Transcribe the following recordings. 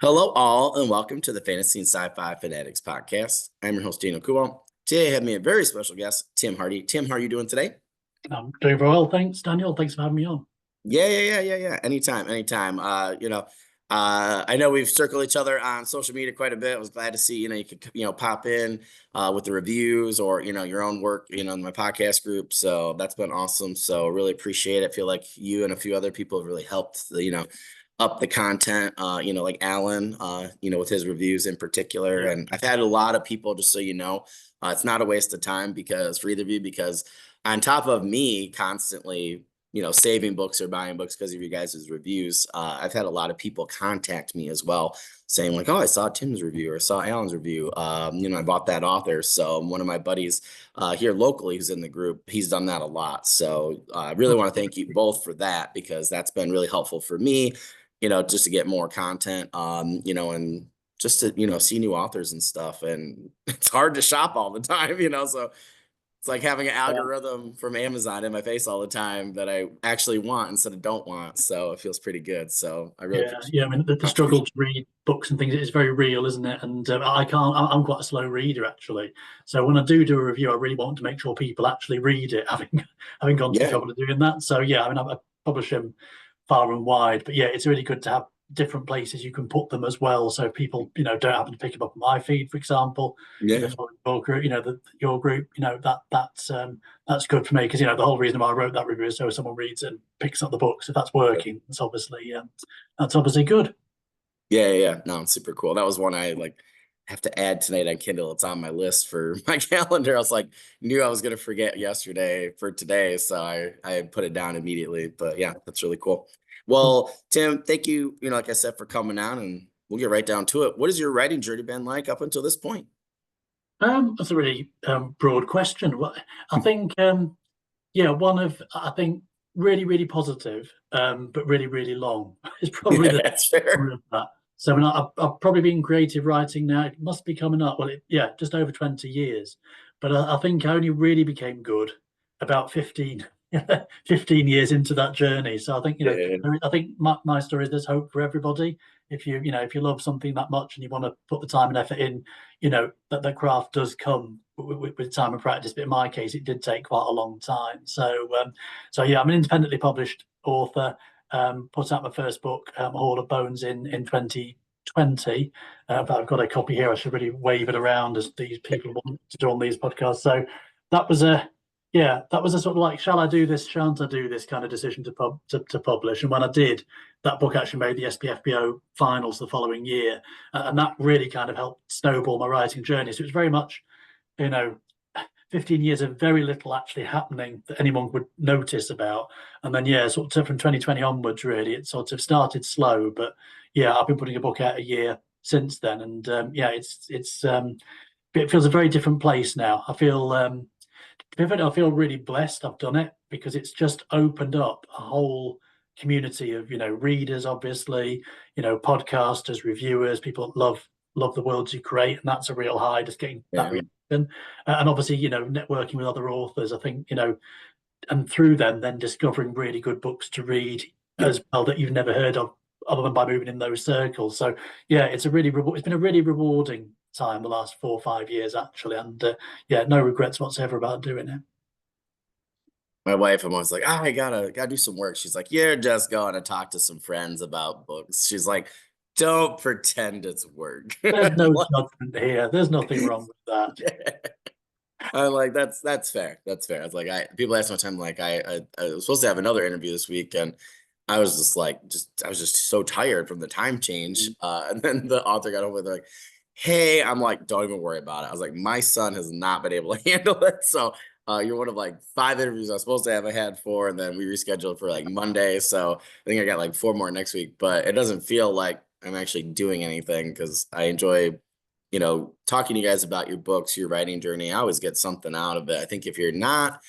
Hello, all, and welcome to the Fantasy and Sci-Fi Fanatics podcast. I'm your host, Daniel Coolbaugh. Today, I have me a very special guest, Tim Hardie. Tim, how are you doing today? I'm doing very well, thanks, Daniel. Thanks for having me on. Yeah. Anytime, anytime. I know we've circled each other on social media quite a bit. I was glad to see, you could, pop in with the reviews or, your own work, in my podcast group. So that's been awesome. So really appreciate it. I feel like you and a few other people have really helped, up the content, like Alan, with his reviews in particular. Yeah, And I've had a lot of people, just so you know, it's not a waste of time because for either of you, because on top of me constantly saving books or buying books because of you guys' reviews. I've had a lot of people contact me as well saying like, oh, I saw Tim's review or saw Alan's review. I bought that author. So one of my buddies here locally who's in the group, he's done that a lot. So I really want to thank you both for that because that's been really helpful for me, just to get more content, and just to, see new authors and stuff. And it's hard to shop all the time, so it's like having an yeah, algorithm from Amazon in my face all the time that I actually want instead of don't want. So it feels pretty good. So I really appreciate yeah. I mean, the struggle contribution. to read books and things is very real, isn't it? And I can't. I'm quite a slow reader actually. So when I do a review, I really want to make sure people actually read it, having gone to the Yeah. trouble of doing that. So yeah, I mean, I publish them far and wide, but yeah, it's really good to have different places you can put them as well. So people, don't happen to pick them up on my feed, for example. If they're Yeah. following your group, your group, that's good for me because the whole reason why I wrote that review is so someone reads it and picks up the books. If that's working, that's obviously good. Yeah. No, it's super cool. That was one I like have to add tonight on Kindle. It's on my list for my calendar. I was like, knew I was gonna forget yesterday for today. So I put it down immediately. But yeah, that's really cool. Well, Tim, thank you, like I said, for coming on and we'll get right down to it. What has your writing journey been like up until this point? That's a really broad question. I think, one of I think really positive, but really long is probably the That's fair. summary of that. So I mean, I've probably been creative writing now. It must be coming up. Well, just over 20 years. But I think I only really became good about 15 years into that journey. So I think, Yeah. I think my story is there's hope for everybody. If you love something that much and you want to put the time and effort in, that the craft does come with time and practice. But in my case, it did take quite a long time. So yeah, I'm an independently published author. Put out my first book, Hall of Bones, in 2020. But I've got a copy here. I should really wave it around as these people want to do on these podcasts. So that was a that was a sort of like, shall I do this, shan't I do this kind of decision to publish. And when I did, that book actually made the SPFBO finals the following year, and that really kind of helped snowball my writing journey. So it was very much, you know, 15 years of very little actually happening that anyone would notice about. And then, sort of from 2020 onwards, really, it sort of started slow. But yeah, I've been putting a book out a year since then. And it feels a very different place now. I feel really blessed I've done it because it's just opened up a whole community of, readers, obviously, podcasters, reviewers, people that love the worlds you create. And that's a real high, just getting that Yeah. reaction. And obviously, networking with other authors, I think, and through them, then discovering really good books to read Yep. as well that you've never heard of other than by moving in those circles. So yeah, it's been a really rewarding time the last 4 or 5 years actually, and no regrets whatsoever about doing it. My wife, I'm always like, I gotta do some work. She's like, you're just going to talk to some friends about books. She's like, don't pretend it's work. There's no judgment here. There's nothing wrong with that. I'm like, that's fair. That's fair. I was like, people ask me all the time, like, I was supposed to have another interview this week, and I was just like, I was just so tired from the time change. And then the author got over there, like, hey, I'm like, don't even worry about it. I was like, my son has not been able to handle it. So you're one of like 5 interviews I was supposed to have. I had four, and then we rescheduled for like Monday. So I think I got like four more next week, but it doesn't feel like I'm actually doing anything because I enjoy talking to you guys about your books, your writing journey. I always get something out of it. I think if you're not,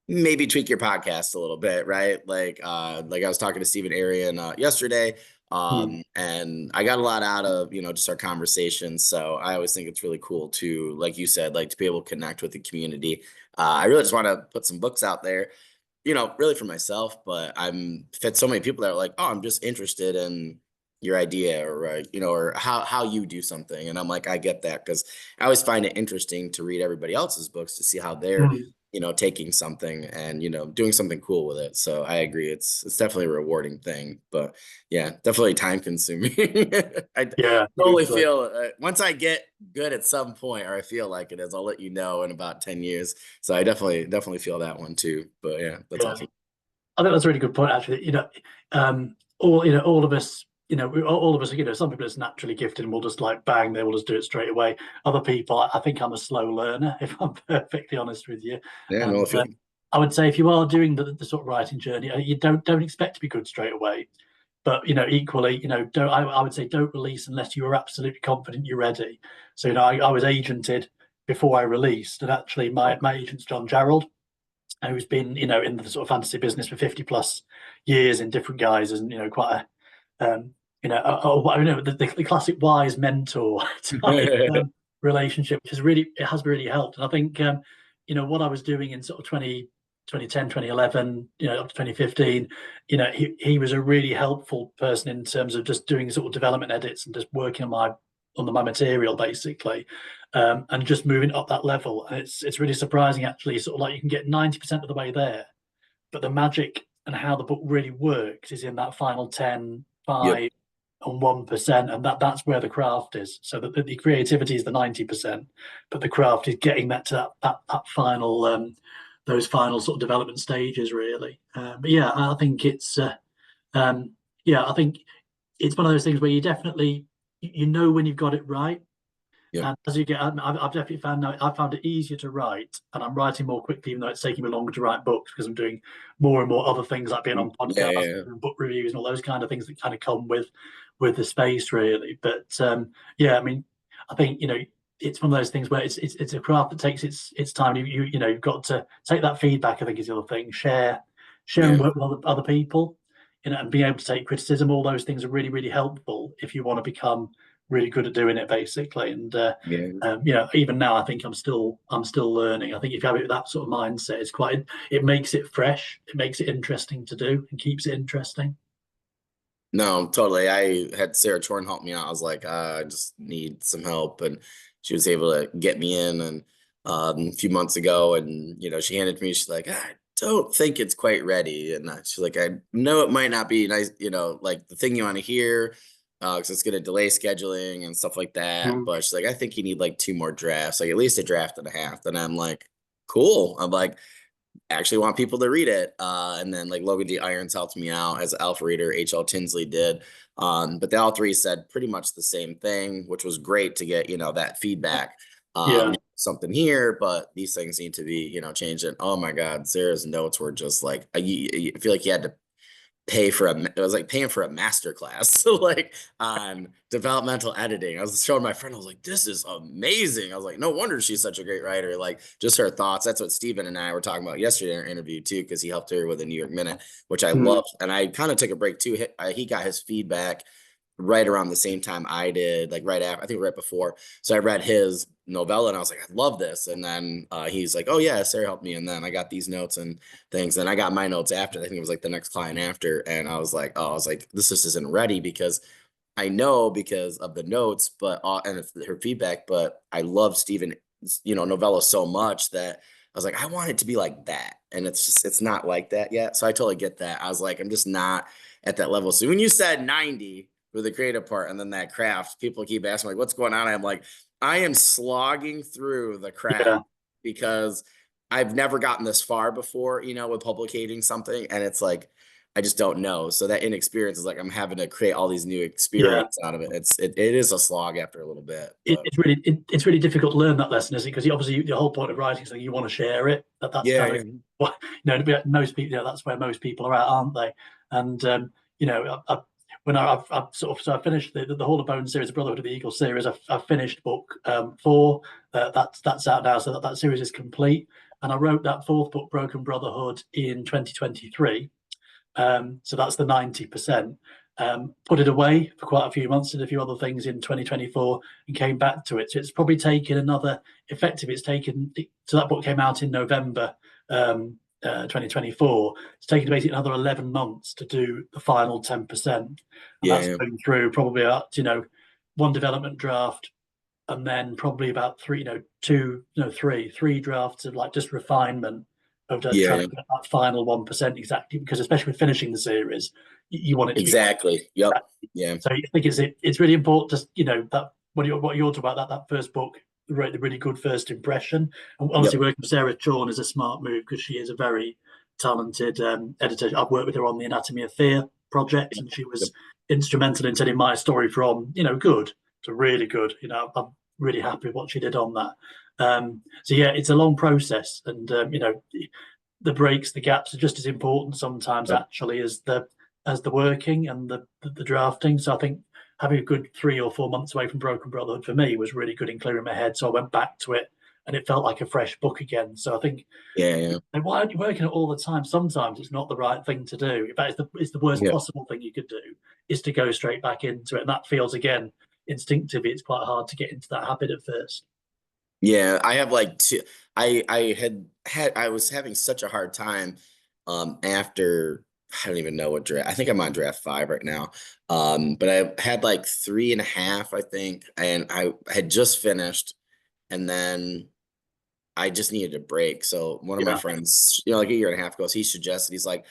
maybe tweak your podcast a little bit, right? Like I was talking to Stephen Arian yesterday, Mm. and I got a lot out of, just our conversation. So I always think it's really cool to, like you said, like to be able to connect with the community. I really just want to put some books out there, really for myself, but I'm fit so many people that are like, oh, I'm just interested in, your idea, or or how you do something. And I'm like, I get that, because I always find it interesting to read everybody else's books to see how they're Mm. taking something and doing something cool with it. So I agree, it's definitely a rewarding thing, but yeah, definitely time consuming. I Yeah, totally hugely. feel, once I get good at some point, or I feel like it is, I'll let you know in about 10 years. So I definitely feel that one too, but yeah, that's Yeah. awesome. I think that's a really good point, actually. All of us, all of us, some people are just naturally gifted and will just like bang, they will just do it straight away. Other people, I think I'm a slow learner, if I'm perfectly honest with you. Yeah, no, I And feel. I would say if you are doing the sort of writing journey, you don't expect to be good straight away. But equally, don't I would say don't release unless you are absolutely confident you're ready. So I was agented before I released, and actually my agent's John Jarrold, who's been in the sort of fantasy business for 50 plus years in different guises, and quite the classic wise mentor type relationship, which has really helped. And I think what I was doing in sort of 2010, 2011, up to 2015, he was a really helpful person in terms of just doing sort of development edits and just working on my material basically, and just moving up that level. And it's really surprising, actually, sort of like you can get 90% of the way there, but the magic and how the book really works is in that final 10, Yep. 5, and 1%, and that's where the craft is. So that the creativity is the 90%, but the craft is getting that to that final those final sort of development stages, really. But yeah, I think um, I think it's one of those things where you definitely when you've got it right. Yep. And as you get, I've definitely found now I found it easier to write, and I'm writing more quickly, even though it's taking me longer to write books, because I'm doing more and more other things, like being on Yeah, podcasts, yeah, and book reviews, and all those kind of things that kind of come with the space, really. But yeah, I mean, I think it's one of those things where it's a craft that takes its time. You've got to take that feedback, I think, is the other thing. Share and yeah, work with other people, and being able to take criticism. All those things are really, really helpful if you want to become really good at doing it, basically. And yeah. even now, I think I'm still learning. I think if you have it with that sort of mindset, it makes it fresh, it makes it interesting to do, and keeps it interesting. No, totally. I had Sarah Chorn help me out. I was like, I just need some help, and she was able to get me in. And a few months ago, and she handed me. She's like, I don't think it's quite ready, and she's like, I know it might not be nice, like the thing you want to hear, because it's going to delay scheduling and stuff like that. Mm. But she's like, I think you need like two more drafts, like at least a draft and a half. And I'm like, cool. I'm like, actually want people to read it. And then like Logan D. Irons helped me out as alpha reader, H.L. Tinsley did. But they all three said pretty much the same thing, which was great to get, that feedback. Yeah, Something here, but these things need to be, changed. And oh my God, Sarah's notes were just like, I feel like you had to pay for it was like paying for a master class. So like on developmental editing, I was showing my friend, I was like, this is amazing. I was like, no wonder she's such a great writer. Like just her thoughts. That's what Steven and I were talking about yesterday in our interview too, because he helped her with a New York Minute, which I mm. loved. And I kind of took a break too. He got his feedback right around the same time I did, like right after, I think right before. So I read his novella and I was like, I love this. And then he's like, oh yeah, Sarah helped me. And then I got these notes and things. And I got my notes after. I think it was like the next client after. And I was like, this just isn't ready, because I know because of the notes, but and her feedback. But I love Stephen, novella so much that I was like, I want it to be like that, and it's not like that yet. So I totally get that. I was like, I'm just not at that level. So when you said 90 for the creative part, and then that craft, people keep asking like, what's going on? I'm like, I am slogging through the craft Yeah, because I've never gotten this far before, with publicating something, and it's like I just don't know. So that inexperience is like I'm having to create all these new yeah. experience out of it. It is a slog after a little bit, but It's really difficult to learn that lesson, isn't it? Because obviously the whole point of writing is that you want to share it. That's yeah, kind of yeah, what most people. That's where most people are at, aren't they? And I've sort of, so I finished the Hall of Bones series, the Brotherhood of the Eagle series. I've finished book 4. That's out now, so that series is complete. And I wrote that fourth book, Broken Brotherhood, in 2023. So that's the 90%. Put it away for quite a few months, did a few other things in 2024, and came back to it. So it's probably taken another effective. It's taken, so that book came out in November 2024. It's taken basically another 11 months to do the final 10%. And that's Yeah, going through probably about, one development draft, and then probably about three, three drafts of like just refinement of just trying yeah, to get that final 1% exactly, because especially with finishing the series, you want it to be exactly. Yep. exactly. Yeah. So I think it's really important, just that what you're talking about, that first book, the really good first impression. And honestly, Yep. working with Sarah Chorn is a smart move, because she is a very talented editor. I've worked with her on the Anatomy of Fear project, and she Yep. was instrumental in turning my story from good to really good. I'm really happy with what she did on that. So yeah, it's a long process, and the breaks, the gaps are just as important sometimes Yep. actually as the working and the drafting. So I think having a good 3 or 4 months away from Broken Brotherhood for me was really good in clearing my head. So I went back to it, and it felt like a fresh book again. So I think, Yeah. Yeah. why aren't you working it all the time? Sometimes it's not the right thing to do. In fact, it's the worst Yep. possible thing you could do, is to go straight back into it. And that feels, again, instinctively, it's quite hard to get into that habit at first. Yeah, I have like two. I was having such a hard time after I don't even know what draft. I think I'm on draft 5 right now. But I had like 3.5, I think, and I had just finished, and then I just needed a break. So one of my Yeah, friends, like a year and a half ago, he suggested, he's like,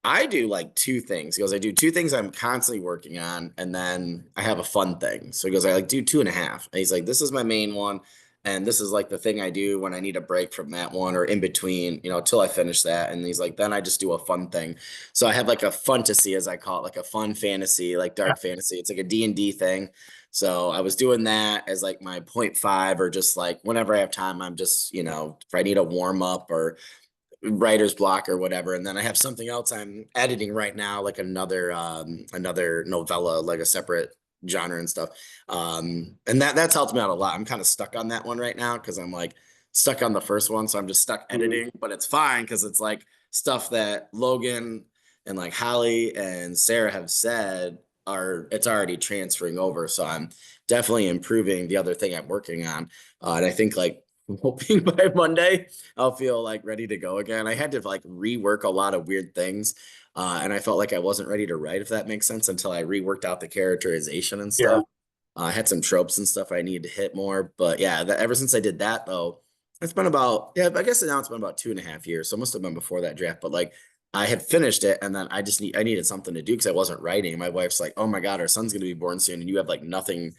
I do like two things. He goes, I do two things I'm constantly working on, and then I have a fun thing. So he goes, I like do 2.5. And he's like, this is my main one, and this is like the thing I do when I need a break from that one or in between, till I finish that. And he's like, then I just do a fun thing. So I have like a fantasy, as I call it, like a fun fantasy, like yeah, dark fantasy. It's like a D&D thing. So I was doing that as like my point five, or just like whenever I have time, I'm just, if I need a warm up or writer's block or whatever. And then I have something else I'm editing right now, like another novella, like a separate genre and stuff. And that's helped me out a lot. I'm kind of stuck on that one right now because I'm like stuck on the first one. So I'm just stuck mm, editing, but it's fine because it's like stuff that Logan and like Holly and Sarah have said it's already transferring over. So I'm definitely improving the other thing I'm working on. And I think like I'm hoping by Monday I'll feel like ready to go again. I had to like rework a lot of weird things. And I felt like I wasn't ready to write, if that makes sense, until I reworked out the characterization and yeah, stuff. I had some tropes and stuff I needed to hit more. But yeah, ever since I did that, though, it's been about, yeah, I guess now it's been about 2.5 years. So it must have been before that draft. But like I had finished it, and then I needed something to do because I wasn't writing. My wife's like, oh my God, our son's going to be born soon. And you have like nothing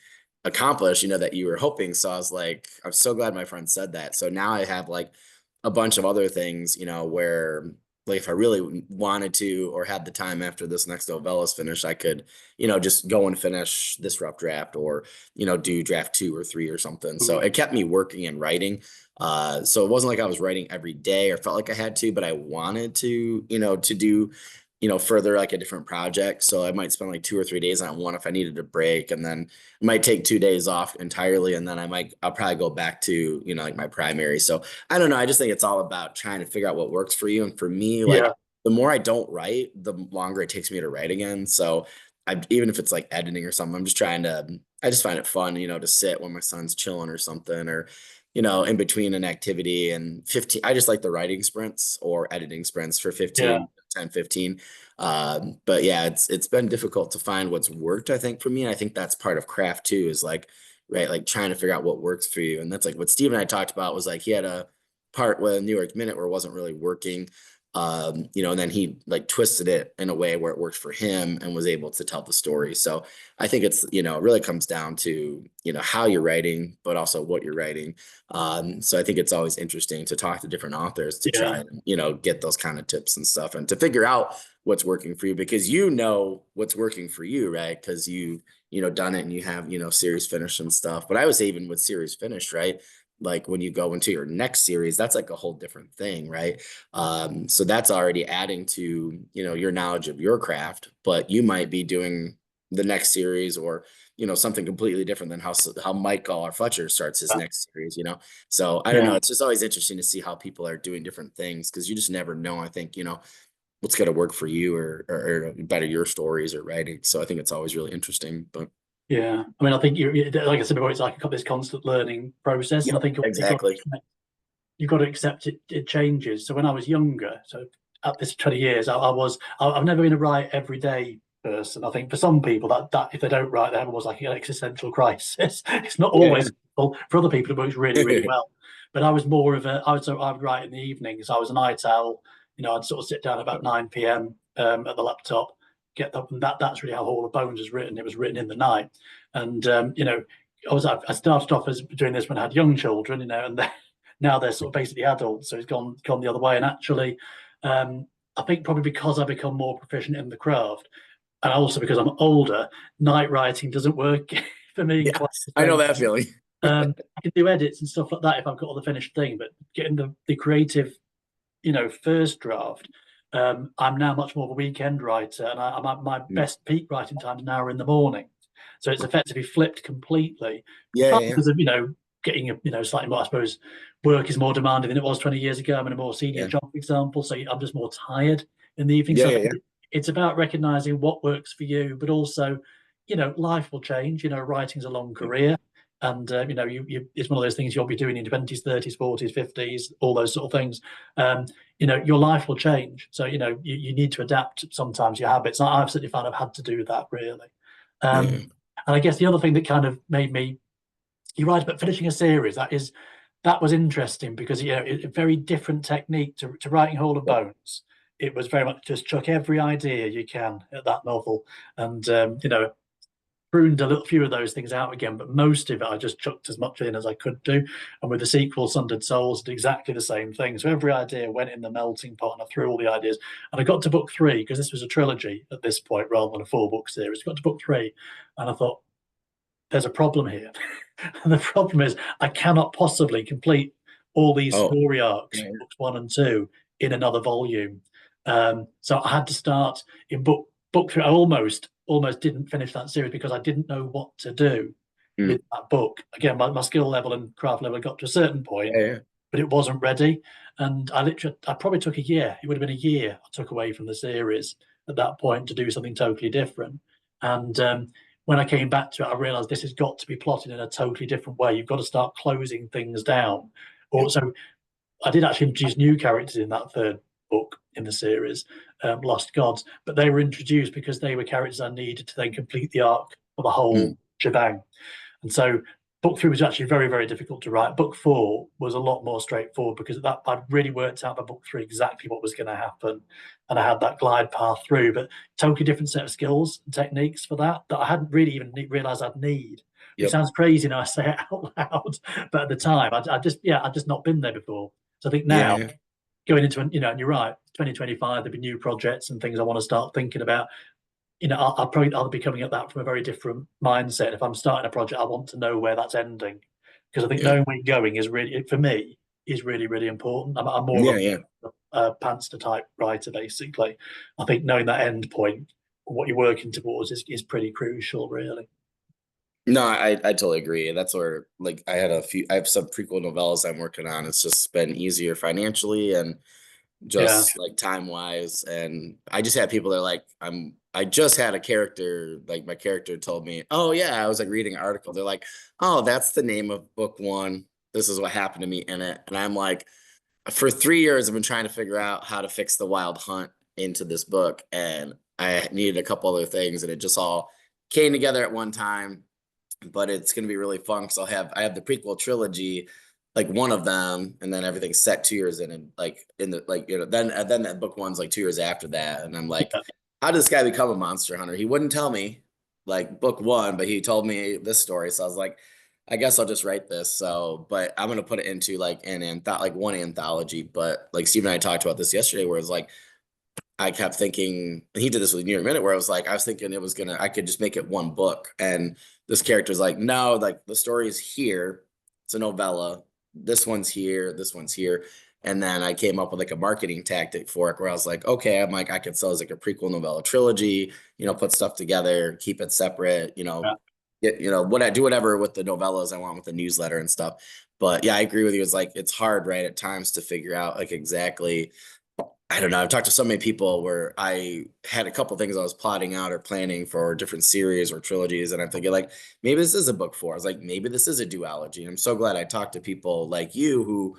accomplished, that you were hoping. So I was like, I'm so glad my friend said that. So now I have like a bunch of other things, where like if I really wanted to or had the time after this next novella's finished, I could, just go and finish this rough draft, or, do draft 2 or 3 or something. So mm, it kept me working and writing. So it wasn't like I was writing every day or felt like I had to, but I wanted to, to do, further like a different project. So I might spend like 2 or 3 days on one if I needed a break, and then I might take 2 days off entirely, and then I'll probably go back to, like my primary. So I don't know. I just think it's all about trying to figure out what works for you. And for me, yeah, like the more I don't write, the longer it takes me to write again. So even if it's like editing or something, I just find it fun, to sit when my son's chilling or something, or, in between an activity and 15, I just like the writing sprints or editing sprints for yeah, 10, 15. But yeah, it's been difficult to find what's worked, I think, for me. And I think that's part of craft too, is like, right, like trying to figure out what works for you. And that's like what Steve and I talked about, was like he had a part with New York Minute where it wasn't really working. And then he like twisted it in a way where it worked for him and was able to tell the story. So I think it's, it really comes down to, how you're writing, but also what you're writing. So I think it's always interesting to talk to different authors to yeah, try and, get those kind of tips and stuff, and to figure out what's working for you, because you know what's working for you, right? Because done it, and you have, series finish and stuff. But I would say even with series finish, right? Like when you go into your next series, that's like a whole different thing, right? So that's already adding to, your knowledge of your craft, but you might be doing the next series, or, something completely different than how Michael or Fletcher starts his yeah, next series, So I don't yeah. know. It's just always interesting to see how people are doing different things, because you just never know, I think, what's going to work for you, or better your stories or writing. So I think it's always really interesting, but Yeah, I mean, I think like I said before, it's like this constant learning process, and I yep, think you've got to exactly. respect. you've got to accept it changes. So when I was younger, so at this 20 years, I've never been a write every day person. I think for some people that if they don't write, they have almost like an existential crisis. It's not Yeah, always for other people. It works really, really yeah. well. But I was more of a I would write in the evenings. I was a night owl. I'd sort of sit down about 9 p.m. At the laptop, get up, and that's really how Hall of Bones was written. It was written in the night, and I started off as doing this when I had young children, and now they're sort of basically adults, so it's gone the other way. And actually, I think probably because I become more proficient in the craft, and also because I'm older, night writing doesn't work for me in Yeah, quite the I know same. that feeling. I can do edits and stuff like that if I've got all the finished thing, but getting the creative, first draft, I'm now much more of a weekend writer, and I'm at my Mm. best peak writing times now are in the morning. So it's effectively flipped completely. Yeah, Partly yeah, because of getting slightly more, I suppose, work is more demanding than it was 20 years ago. I'm in a more senior yeah, job, for example, so I'm just more tired in the evening. yeah, So I yeah, think yeah, it's about recognizing what works for you, but also, life will change. Writing's a long yeah, career, and it's one of those things you'll be doing in your 20s, 30s, 40s, 50s, all those sort of things. Um, your life will change, so you need to adapt sometimes your habits. I've certainly found I've had to do that really. yeah, And I guess the other thing that kind of made me, you're right about finishing a series. That was interesting because it's a very different technique to writing Hall of yeah, Bones. It was very much just chuck every idea you can at that novel, and pruned a little few of those things out again, but most of it I just chucked as much in as I could do. And with the sequel, Sundered Souls, did exactly the same thing. So every idea went in the melting pot, and I threw all the ideas. And I got to book three because this was a trilogy at this point rather than a four-book series. Got to book three, and I thought, there's a problem here. And the problem is I cannot possibly complete all these oh, story arcs, yeah, books one and two, in another volume. So I had to start in book three. I almost didn't finish that series because I didn't know what to do mm, with that book. Again, my skill level and craft level got to a certain point, yeah, yeah, but it wasn't ready. And I probably took a year. It would have been a year I took away from the series at that point to do something totally different. And when I came back to it, I realized this has got to be plotted in a totally different way. You've got to start closing things down. yeah, Also, I did actually introduce new characters in that third book in the series, Lost Gods, but they were introduced because they were characters I needed to then complete the arc for the whole mm, shebang. And so book three was actually very, very difficult to write. Book four was a lot more straightforward because that I'd really worked out by book three exactly what was going to happen. And I had that glide path through, but totally different set of skills and techniques for that I hadn't really even realized I'd need. Which yep, sounds crazy now I say it out loud, but at the time I'd just not been there before. So I think yeah, now yeah, going into, and you're right, 2025, there'll be new projects and things I want to start thinking about. I'll be coming at that from a very different mindset. If I'm starting a project, I want to know where that's ending, because I think yeah, knowing where you're going is really, for me, is really, really important. I'm more yeah, of yeah. a pantser type writer, basically. I think knowing that end point, what you're working towards, is pretty crucial, really. No, I totally agree. That's where like I have some prequel novellas I'm working on. It's just been easier financially and Yeah, just like time wise. And I just had people that are like, I just had a character, like my character told me, oh yeah, I was like reading an article. They're like, oh, that's the name of book one. This is what happened to me in it. And I'm like, for 3 years, I've been trying to figure out how to fix the wild hunt into this book. And I needed a couple other things, and it just all came together at one time. But it's gonna be really fun because I have the prequel trilogy, like one of them, and then everything's set 2 years in, and like in the like then that book one's like 2 years after that, and I'm like, yeah, how did this guy become a monster hunter? He wouldn't tell me like book one, but he told me this story, so I was like, I guess I'll just write this. So, but I'm gonna put it into like like one anthology. But like Steve and I talked about this yesterday, where it's like I kept thinking, and he did this with New York Minute, where I was thinking I could just make it one book. And this character's like, no, like the story is here. It's a novella. This one's here. This one's here. And then I came up with like a marketing tactic for it where I was like, okay, I'm like, I could sell as like a prequel novella trilogy, put stuff together, keep it separate, yeah. what I do, whatever with the novellas I want with the newsletter and stuff. But yeah, I agree with you. It's like, it's hard, right, at times to figure out like exactly I don't know. I've talked to so many people where I had a couple things I was plotting out or planning for different series or trilogies, and I'm thinking like maybe this is a book four. I was like maybe this is a duology. And I'm so glad I talked to people like you who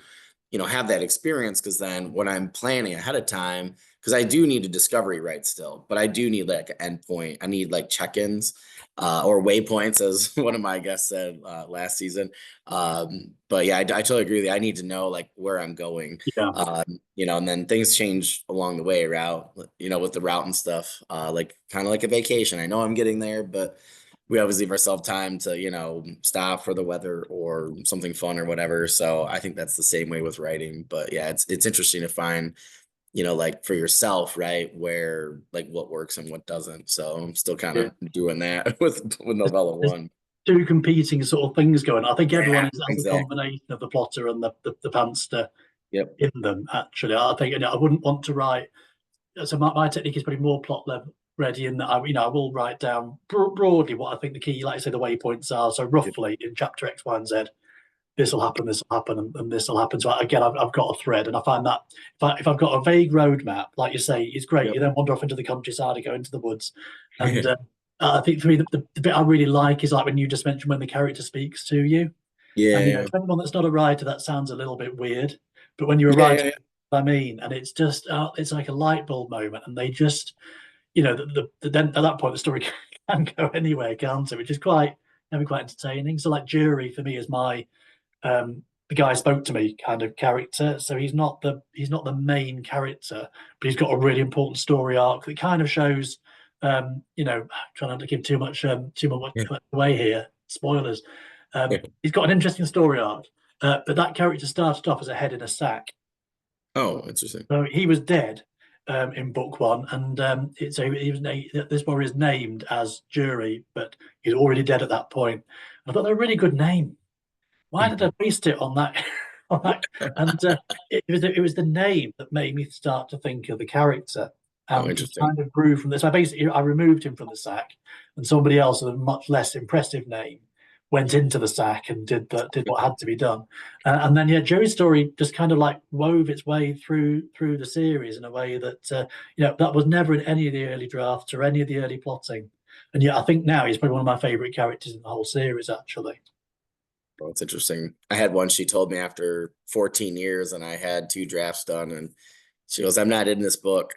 have that experience, because then when I'm planning ahead of time, because I do need a discovery right still, but I do need like an endpoint. I need like check-ins or waypoints, as one of my guests said last season. But yeah, I totally agree with you. I need to know like where I'm going. Yeah. And then things change along the way with the route and stuff. Like kind of like a vacation. I know I'm getting there, but we always leave ourselves time to, stop for the weather or something fun or whatever. So I think that's the same way with writing. But yeah, it's interesting to find, like for yourself, right, where like what works and what doesn't. So I'm still kind Yeah. of doing that with novella There's one. two competing sort of things going on. I think everyone Yeah, has a exactly. combination of the plotter and the pantster Yep. in them, actually. I think, I wouldn't want to write. So my technique is probably more plot level ready in that I will write down broadly what I think the key, like I say, the waypoints are. So Yep. roughly in chapter X, Y, and Z, this will happen, and this will happen. So again, I've got a thread, and I find that if I've got a vague roadmap, like you say, it's great. You Yep. then wander off into the countryside and go into the woods, and I think for me the bit I really like is like when you just mentioned when the character speaks to you, and Yeah. to anyone that's not a writer, that sounds a little bit weird, but when you're a Yeah. writer, Yeah. I mean, and it's just it's like a light bulb moment, and they just then at that point the story can go anywhere, can't it? Which is can be quite entertaining. So like Jury for me is my the guy spoke to me kind of character. So he's not the main character, but he's got a really important story arc that kind of shows. Trying not to give too much Yeah. away here. Spoilers. Yeah. He's got an interesting story arc, but that character started off as a head in a sack. Oh, interesting. So he was dead in book one, and this warrior is named as Jury, but he's already dead at that point. I thought they're a really good name. Why did I waste it on that? on that? And it was the name that made me start to think of the character, Oh, and he interesting. kind of grew from this. I basically I removed him from the sack, and somebody else with a much less impressive name went into the sack and did what had to be done. And then yeah, Jerry's story just kind of like wove its way through the series in a way that that was never in any of the early drafts or any of the early plotting. And yet I think now he's probably one of my favorite characters in the whole series, actually. Well, it's interesting. I had one, she told me after 14 years, and I had two drafts done, and she goes, "I'm not in this book."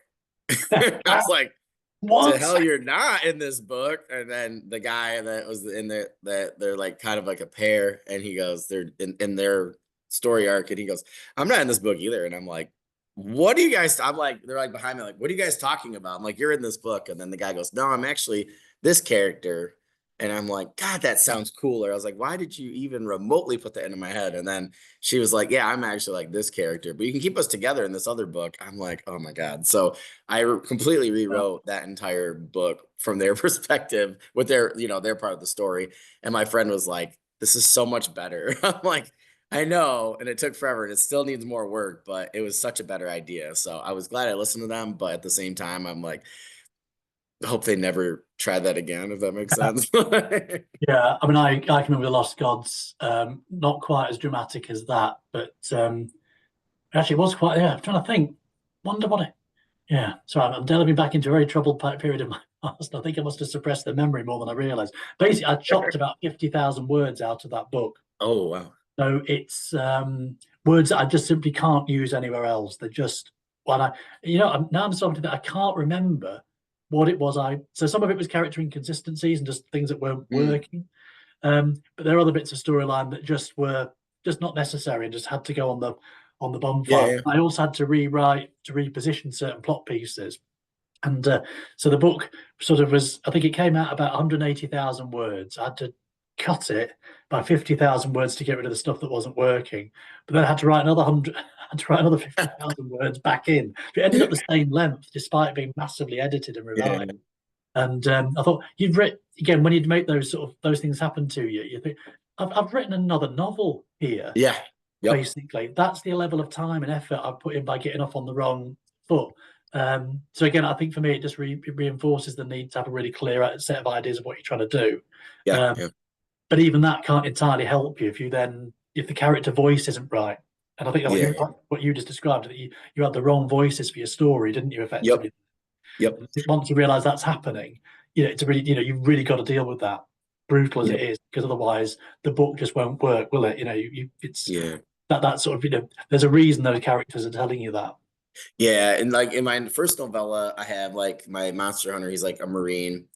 I was like, "To What? hell, you're not in this book." And then the guy that was in there, that they're like kind of like a pair, and he goes, they're in their story arc, and he goes, "I'm not in this book either." And I'm like, "What do you guys?" I'm like, they're like behind me, like, "What are you guys talking about?" I'm like, "You're in this book." And then the guy goes, "No, I'm actually this character." And I'm like, "God, that sounds cooler." I was like, "Why did you even remotely put that into my head?" And then she was like, "Yeah, I'm actually like this character, but you can keep us together in this other book." I'm like, "Oh my God." So I completely Yeah. rewrote that entire book from their perspective with their part of the story. And my friend was like, "This is so much better." I'm like, "I know." And it took forever and it still needs more work, but it was such a better idea. So I was glad I listened to them. But at the same time, I'm like, I hope they never try that again, if that makes sense. Yeah, I mean, I can remember The Lost Gods, not quite as dramatic as that, but actually it was quite. Yeah, I'm trying to think. Wonder what it. Yeah, sorry, I'm delving back into a very troubled period of my past. I think I must have suppressed the memory more than I realised. Basically, I chopped about 50,000 words out of that book, Oh, wow. so it's words that I just simply can't use anywhere else. They're just when now I'm starting to think I can't remember what it was. So some of it was character inconsistencies and just things that weren't Mm. working. But there are other bits of storyline that just were just not necessary and just had to go on the Yeah, bonfire. yeah. I also had to rewrite to reposition certain plot pieces, and so the book sort of was. I think it came out about 180,000 words. I had to cut it by 50,000 words to get rid of the stuff that wasn't working. But then I had to write another hundred. I had to write another 50,000 words back in. It ended up the same length, despite being massively edited and Yeah. revised. And I thought you'd written again when you'd make those things happen to you. You think I've written another novel here. Yeah. Yep. Basically, that's the level of time and effort I've put in by getting off on the wrong foot. So again, I think for me, it just it reinforces the need to have a really clear set of ideas of what you're trying to do. Yeah. Um, Yeah. but even that can't entirely help you if the character voice isn't right. And I think that Yeah. what you just described, that you had the wrong voices for your story, didn't you? Yep. Effectively, Yep. once you realize that's happening, it's a really, you've really got to deal with that, brutal as it Yep. is, because otherwise the book just won't work, will it? It's Yeah. that sort of, there's a reason those characters are telling you that. Yeah, and like in my first novella, I have like my monster hunter. He's like a marine,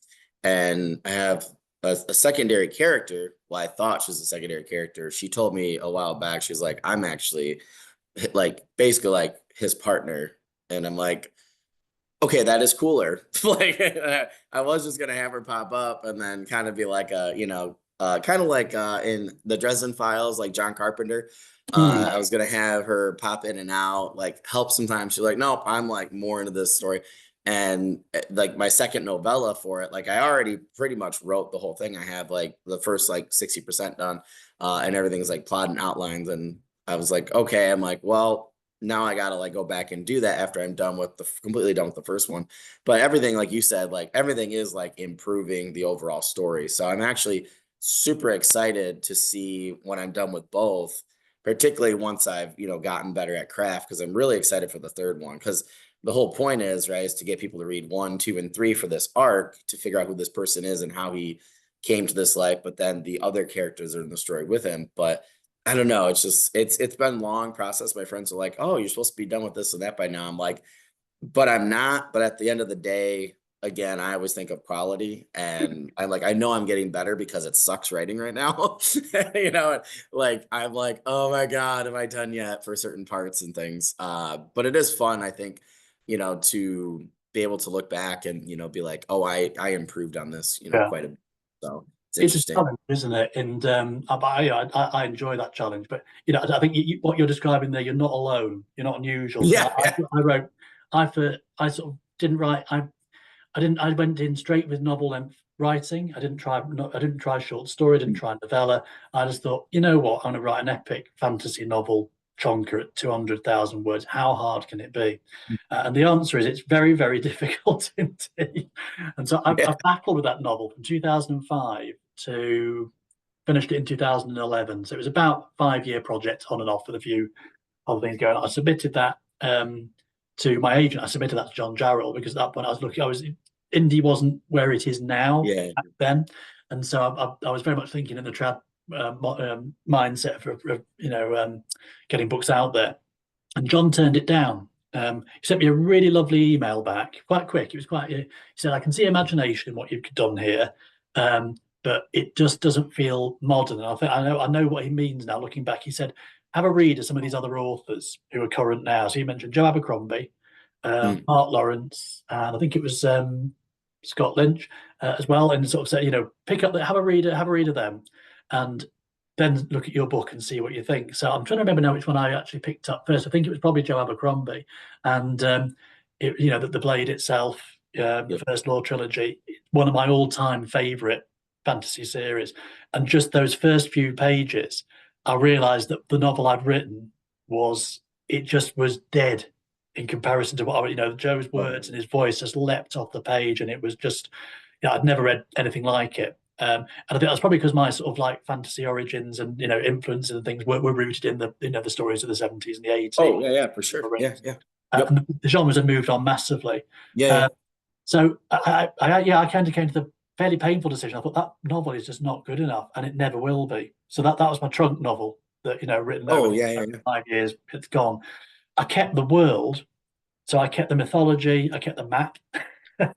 and I have a secondary character. Well, I thought she was a secondary character. She told me a while back. She was like, "I'm actually like basically like his partner," and I'm like, "Okay, that is cooler." Like I was just gonna have her pop up and then kind of be like a, kind of like in the Dresden Files, like John Carpenter. Hmm. I was gonna have her pop in and out, like help sometimes. She's like, nope, I'm like more into this story. And like my second novella for it, like I already pretty much wrote the whole thing. I have like the first like 60% done, and everything's like plot and outlines. And I was like, okay, I'm like, well, now I gotta like go back and do that after I'm done with the completely done with the first one. But everything, like you said, like everything is like improving the overall story. So I'm actually super excited to see when I'm done with both, particularly once I've, gotten better at craft, because I'm really excited for the third one. Because the whole point is, right, is to get people to read 1, 2, and 3 for this arc to figure out who this person is and how he came to this life, but then the other characters are in the story with him. But I don't know. It's just it's been a long process. My friends are like, "Oh, you're supposed to be done with this and that by now." I'm like, but I'm not. But at the end of the day, again, I always think of quality, and I'm like, I know I'm getting better because it sucks writing right now. Like I'm like, oh my God, am I done yet for certain parts and things? But it is fun, I think, to be able to look back and be like, oh, I improved on this, Yeah. quite a bit. So it's It's a interesting. challenge, isn't it? And I enjoy that challenge. But I think what you're describing there, you're not alone. You're not unusual. Because Yeah, yeah. I wrote, I sort of didn't write. I didn't. I went in straight with novel length writing. I didn't try. No, I didn't try short story. I didn't try novella. I just thought, you know what? I'm going to write an epic fantasy novel chonker at 200,000 words. How hard can it be? And the answer is, it's very, very difficult indeed. And so Yeah. I've battled with that novel from 2005 to finished it in 2011. So it was about 5 year project on and off with a few other things going on. I submitted that to my agent. I submitted that to John Jarrell because at that point indie wasn't where it is now Yeah. back then, and so I was very much thinking in the trad mindset for getting books out there. And John turned it down. He sent me a really lovely email back, quite quick. It was quite. He said, "I can see imagination in what you've done here, but it just doesn't feel modern." And I know what he means now. Looking back, he said, "Have a read of some of these other authors who are current now." So he mentioned Joe Abercrombie, Mm. Mark Lawrence, and I think it was Scott Lynch as well. And sort of said, have a read of them, and then look at your book and see what you think. So I'm trying to remember now which one I actually picked up first. I think it was probably Joe Abercrombie, and the Blade itself, the Yep. First Law trilogy, one of my all-time favorite fantasy series. And just those first few pages, I realized that the novel I'd written was dead in comparison to Joe's Oh, words and his voice just leapt off the page, and it was just, I'd never read anything like it. And I think that's probably because my sort of like fantasy origins and influences and things were rooted in the stories of the 70s and the 80s. oh, yeah, yeah, for sure. Yeah, yeah. And Yep. the genres have moved on massively. Yeah, yeah. Uh, so I kind of came to the fairly painful decision. I thought that novel is just not good enough, and it never will be. So that was my trunk novel that written Oh, over yeah, yeah, yeah. 5 years. It's gone. I kept the world, so I kept the mythology, I kept the map, but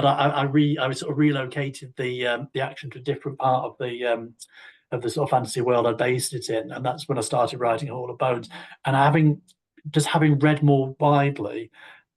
I sort of relocated the action to a different part of the sort of fantasy world I based it in, and that's when I started writing Hall of Bones. And having read more widely,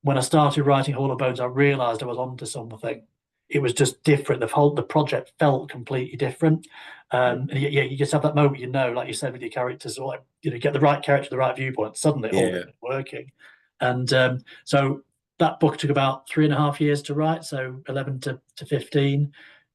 when I started writing Hall of Bones, I realised I was onto something. It was just different. The project felt completely different. Yep. And yeah, you just have that moment, like you said, with your characters, or like get the right character, the right viewpoint. Suddenly, it all Yeah. started working. And so that book took about 3.5 years to write, so 11 to 15.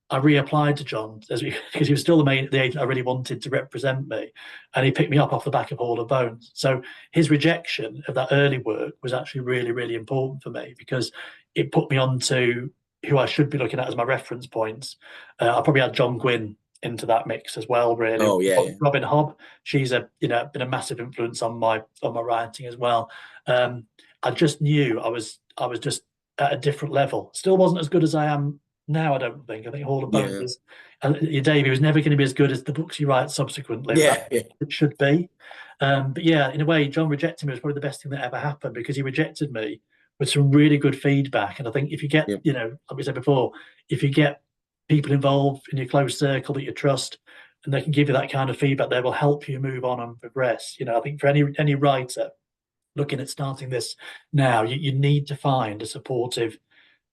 I reapplied to John because he was still the agent I really wanted to represent me, and he picked me up off the back of Hall of Bones. So his rejection of that early work was actually really, really important for me because it put me on to who I should be looking at as my reference points. I probably had John Gwynne into that mix as well. Really, Oh, yeah, yeah. Robin Hobb. She's been a massive influence on my writing as well. I just knew I was just at a different level. Still wasn't as good as I am now. I don't think. I think Hall of Bones Yeah. your Davey was never going to be as good as the books you write subsequently. But Yeah, yeah. it should be. But yeah, in a way, John rejecting me was probably the best thing that ever happened, because he rejected me with some really good feedback. And I think if you get, Yep. like we said before, if you get people involved in your close circle that you trust, and they can give you that kind of feedback, they will help you move on and progress. I think for any writer looking at starting this now, you need to find a supportive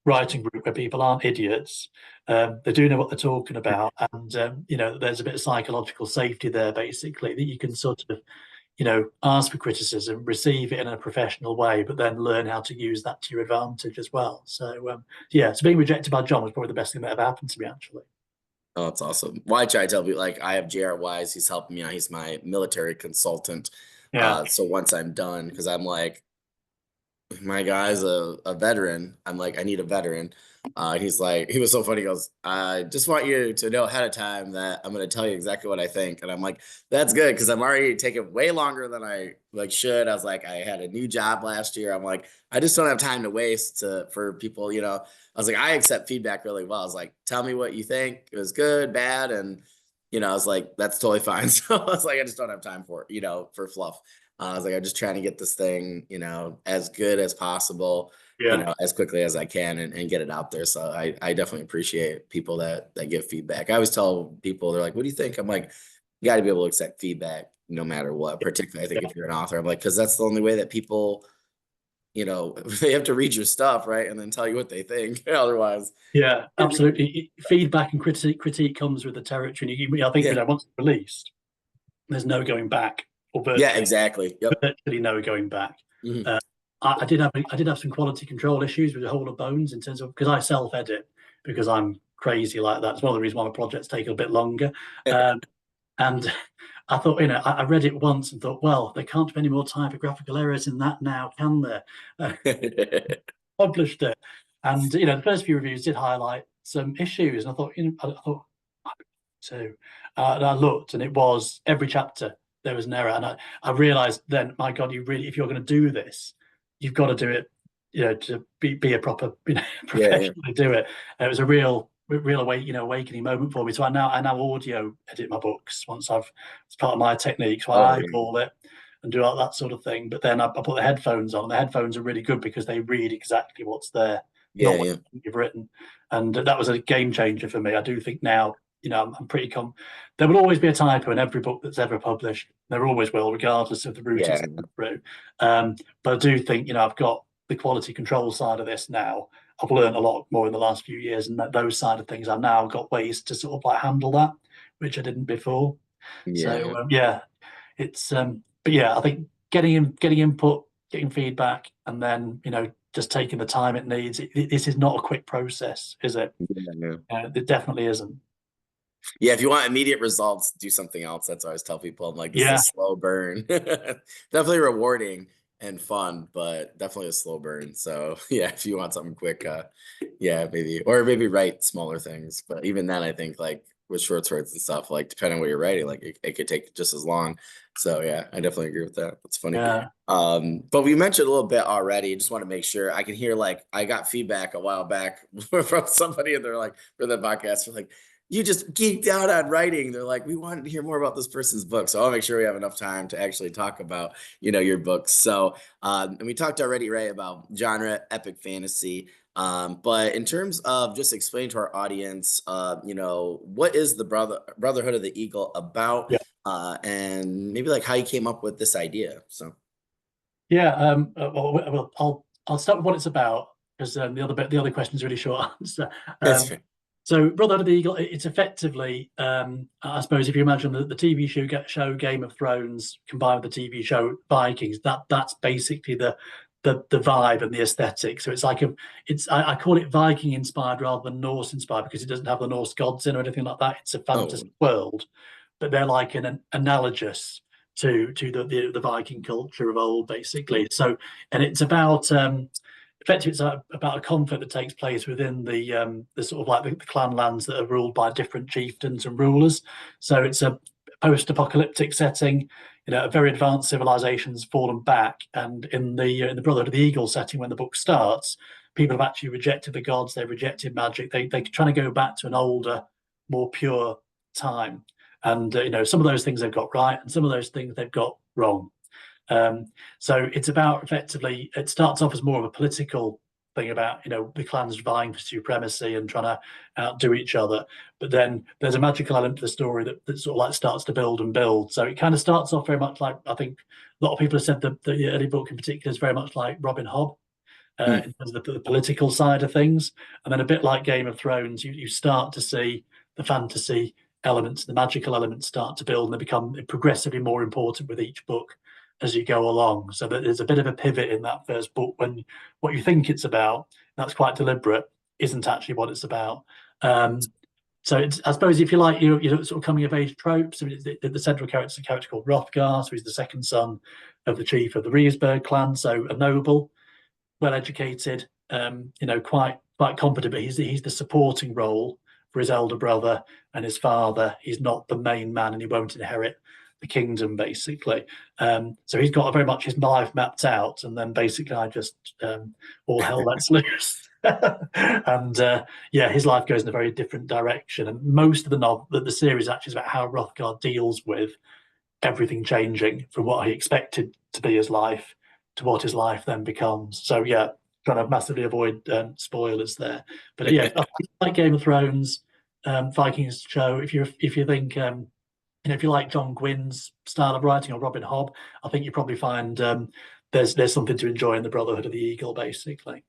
writing group where people aren't idiots. They do know what they're talking about, and there's a bit of psychological safety there, basically, that you can sort of ask for criticism, receive it in a professional way, but then learn how to use that to your advantage as well. So yeah, so being rejected by John was probably the best thing that ever happened to me, actually. Oh, that's awesome. Well, I try to tell people, like, I have JR Wise, he's helping me out. He's my military consultant. Yeah, So once I'm done, because I'm like, my guy's a veteran. I'm like, I need a veteran. He's like, he was so funny. He goes, I just want you to know ahead of time that I'm going to tell you exactly what I think. And I'm like, that's good, because I'm already taking way longer than I like should. I was like, I had a new job last year. I'm like, I just don't have time to waste for people. I was like, I accept feedback really well. I was like, tell me what you think. It was good, bad, and I was like, that's totally fine. So I was like, I just don't have time for it, for fluff. I was like, I'm just trying to get this thing, as good as possible, yeah, as quickly as I can, and get it out there. So I definitely appreciate people that give feedback. I always tell people, they're like, what do you think? I'm like, you got to be able to accept feedback no matter what, particularly I think if you're an author. I'm like, because that's the only way that people, they have to read your stuff, right? And then tell you what they think. Otherwise, yeah, absolutely. Feedback and critique comes with the territory. I think yeah. once it's released, there's no going back, or Yeah, exactly. Yep. virtually no going back. Mhm. Uh, I did have some quality control issues with a whole of bones, in terms of, because I self edit, because I'm crazy like that. It's one of the reasons why my projects take a bit longer. And I thought, I read it once and thought, well, there can't be any more typographical errors in that now, can there? Published it, and the first few reviews did highlight some issues, and I thought, too. And I looked, and it was every chapter there was an error, and I realized then, my God, if you're going to do this, you've got to do it, to be a proper, Yeah, yeah. professionally do it. And it was a real awakening moment for me. So I now audio edit my books once it's part of my technique. So I Oh, yeah. eyeball it and do all that sort of thing. But then I put the headphones on. The headphones are really good because they read exactly what's there, Yeah, not what yeah. you've written. And that was a game changer for me. I do think now, I'm pretty there will always be a typo in every book that's ever published. There always will, regardless of the route it's Yeah. gone through. But I do think, I've got the quality control side of this now. I've learned a lot more in the last few years, and those side of things, I've now got ways to sort of like handle that, which I didn't before. Yeah, So yeah. yeah, it's but yeah, I think getting input, getting feedback, and then just taking the time it needs. This is not a quick process, is it? Yeah, yeah. It definitely isn't. Yeah, if you want immediate results, do something else. That's what I always tell people. I'm like, this is a Yeah, slow burn. Definitely rewarding and fun, but definitely a slow burn. So yeah, if you want something quick, yeah, maybe write smaller things. But even then, I think, like with short stories and stuff, like depending on what you're writing, like it could take just as long. So yeah, I definitely agree with that. That's funny. yeah, But we mentioned a little bit already. Just want to make sure I can hear, like, I got feedback a while back from somebody, and they're like, for the podcast, they're like, you just geeked out on writing. They're like, we wanted to hear more about this person's book. So I'll make sure we have enough time to actually talk about, your books. So, and we talked already, right, about genre, epic fantasy. But in terms of just explaining to our audience, what is the Brotherhood of the Eagle about? yeah, And maybe like how you came up with this idea. So yeah. Well, I'll start with what it's about, because the other question is really short answer. that's Um, fair. So, Brotherhood of the Eagle, it's effectively, I suppose, if you imagine the TV show Game of Thrones combined with the TV show Vikings, that's basically the vibe and the aesthetic. So it's like I call it Viking-inspired rather than Norse-inspired, because it doesn't have the Norse gods in or anything like that. It's a Oh, fantasy world, but they're like an analogous to the Viking culture of old, basically. So, and it's about effectively, it's about a conflict that takes place within the sort of like the clan lands that are ruled by different chieftains and rulers. So it's a post-apocalyptic setting. A very advanced civilization's fallen back, and in the Brotherhood of the Eagle setting, when the book starts, people have actually rejected the gods. They've rejected magic. They're trying to go back to an older, more pure time. And some of those things they've got right, and some of those things they've got wrong. So it's about effectively, it starts off as more of a political thing about, the clans vying for supremacy and trying to outdo each other. But then there's a magical element to the story that sort of like starts to build and build. So it kind of starts off very much like, I think a lot of people have said that the early book in particular is very much like Robin Hobb. Hmm. In terms of the political side of things, and then a bit like Game of Thrones, you start to see the fantasy elements, the magical elements start to build, and they become progressively more important with each book as you go along. So that there's a bit of a pivot in that first book when what you think it's about, that's quite deliberate, isn't actually what it's about. So it's, I suppose, if you like, sort of coming of age tropes. I mean, the central character is a character called Hrothgar, so he's the second son of the chief of the Riesberg clan, so a noble, well educated, quite competent, but he's the supporting role for his elder brother and his father. He's not the main man, and he won't inherit the kingdom, basically. So he's got very much his life mapped out, and then basically I just all hell lets loose. And yeah, his life goes in a very different direction. And most of the series actually is about how Hrothgar deals with everything changing from what he expected to be his life to what his life then becomes. So yeah, trying to massively avoid spoilers there. But yeah, like Game of Thrones, Vikings show. If you think if you like John Gwynn's style of writing or Robin Hobb, I think you probably find there's something to enjoy in the Brotherhood of the Eagle, basically.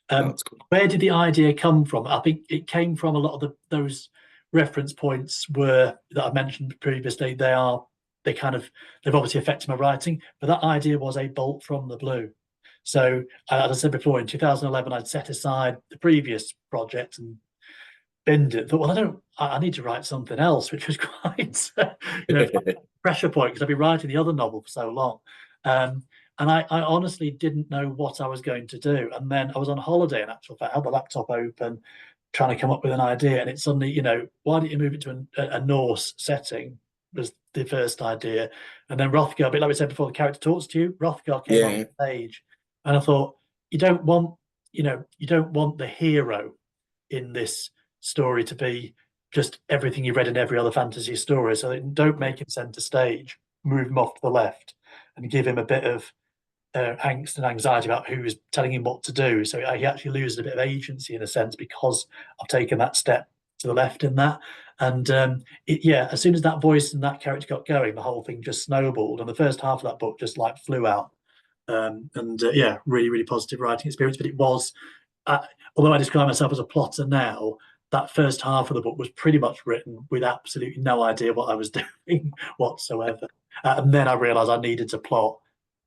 Oh, Um, that's cool. where did the idea come from? I think it came from a lot of those reference points were that I mentioned previously. They've obviously affected my writing, but that idea was a bolt from the blue. So as I said before, in 2011, I'd set aside the previous project and binned it. Thought, well, I need to write something else, which was quite, pressure point because I've been writing the other novel for so long. And I honestly didn't know what I was going to do. And then I was on holiday, in actual fact, I had the laptop open, trying to come up with an idea. And it suddenly, why don't you move it to a Norse setting? Was the first idea. And then Hrothgar, a bit like we said before, the character talks to you. Hrothgar came on Yeah. stage. And I thought, you don't want the hero in this story to be just everything you read in every other fantasy story. So don't make him center stage, move him off to the left, and give him a bit of angst and anxiety about who's telling him what to do. So he actually loses a bit of agency in a sense because I've taken that step to the left in that. And yeah, as soon as that voice and that character got going, the whole thing just snowballed. And the first half of that book just like flew out. And yeah, really, really positive writing experience. But it was, uh, although I describe myself as a plotter now, that first half of the book was pretty much written with absolutely no idea what I was doing whatsoever. And then I realized I needed to plot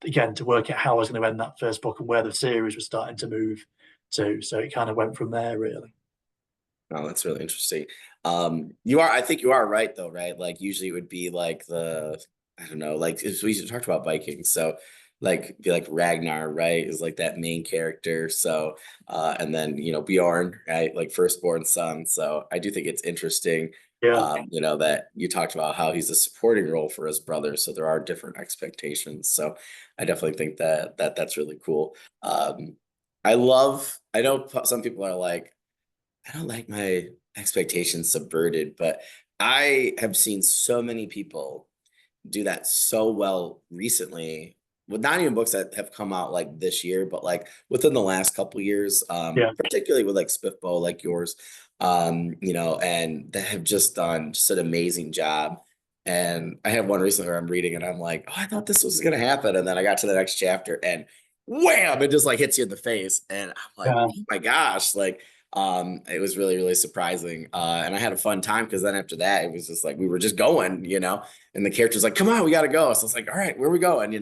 again to work out how I was going to end that first book and where the series was starting to move to. So it kind of went from there, really. Oh, that's really interesting. I think you are right though, right? Like usually it would be like I don't know, like we talked about Vikings. So be like Ragnar, right? Is like that main character. So, and then, Bjorn, right? Like firstborn son. So I do think it's interesting, Yeah, that you talked about how he's a supporting role for his brother. So there are different expectations. So I definitely think that's really cool. I know some people are like, I don't like my expectations subverted, but I have seen so many people do that so well recently with not even books that have come out like this year, but like within the last couple years, yeah, particularly with like Spiffbo, like yours, and that have just done just an amazing job. And I have one recently where I'm reading and I'm like, oh, I thought this was gonna happen. And then I got to the next chapter and wham, it just like hits you in the face. And I'm like, yeah, oh my gosh, like it was really, really surprising. And I had a fun time because then after that, it was just like we were just going, and the character's like, come on, we gotta go. So it's like, all right, where are we going?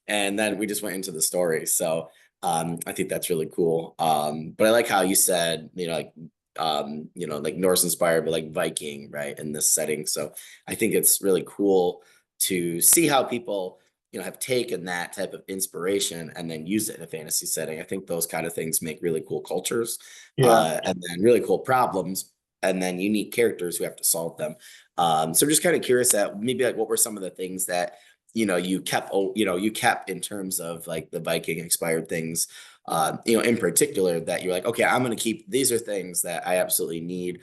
And then we just went into the story. So I think that's really cool. But I like how you said, like Norse inspired, but like Viking, right, in this setting. So I think it's really cool to see how people have taken that type of inspiration and then used it in a fantasy setting. I think those kind of things make really cool cultures, yeah, and then really cool problems, and then unique characters who have to solve them. So I'm just kind of curious that maybe like what were some of the things that you kept in terms of like the Viking inspired things in particular that you're like, okay, I'm going to keep, these are things that I absolutely need,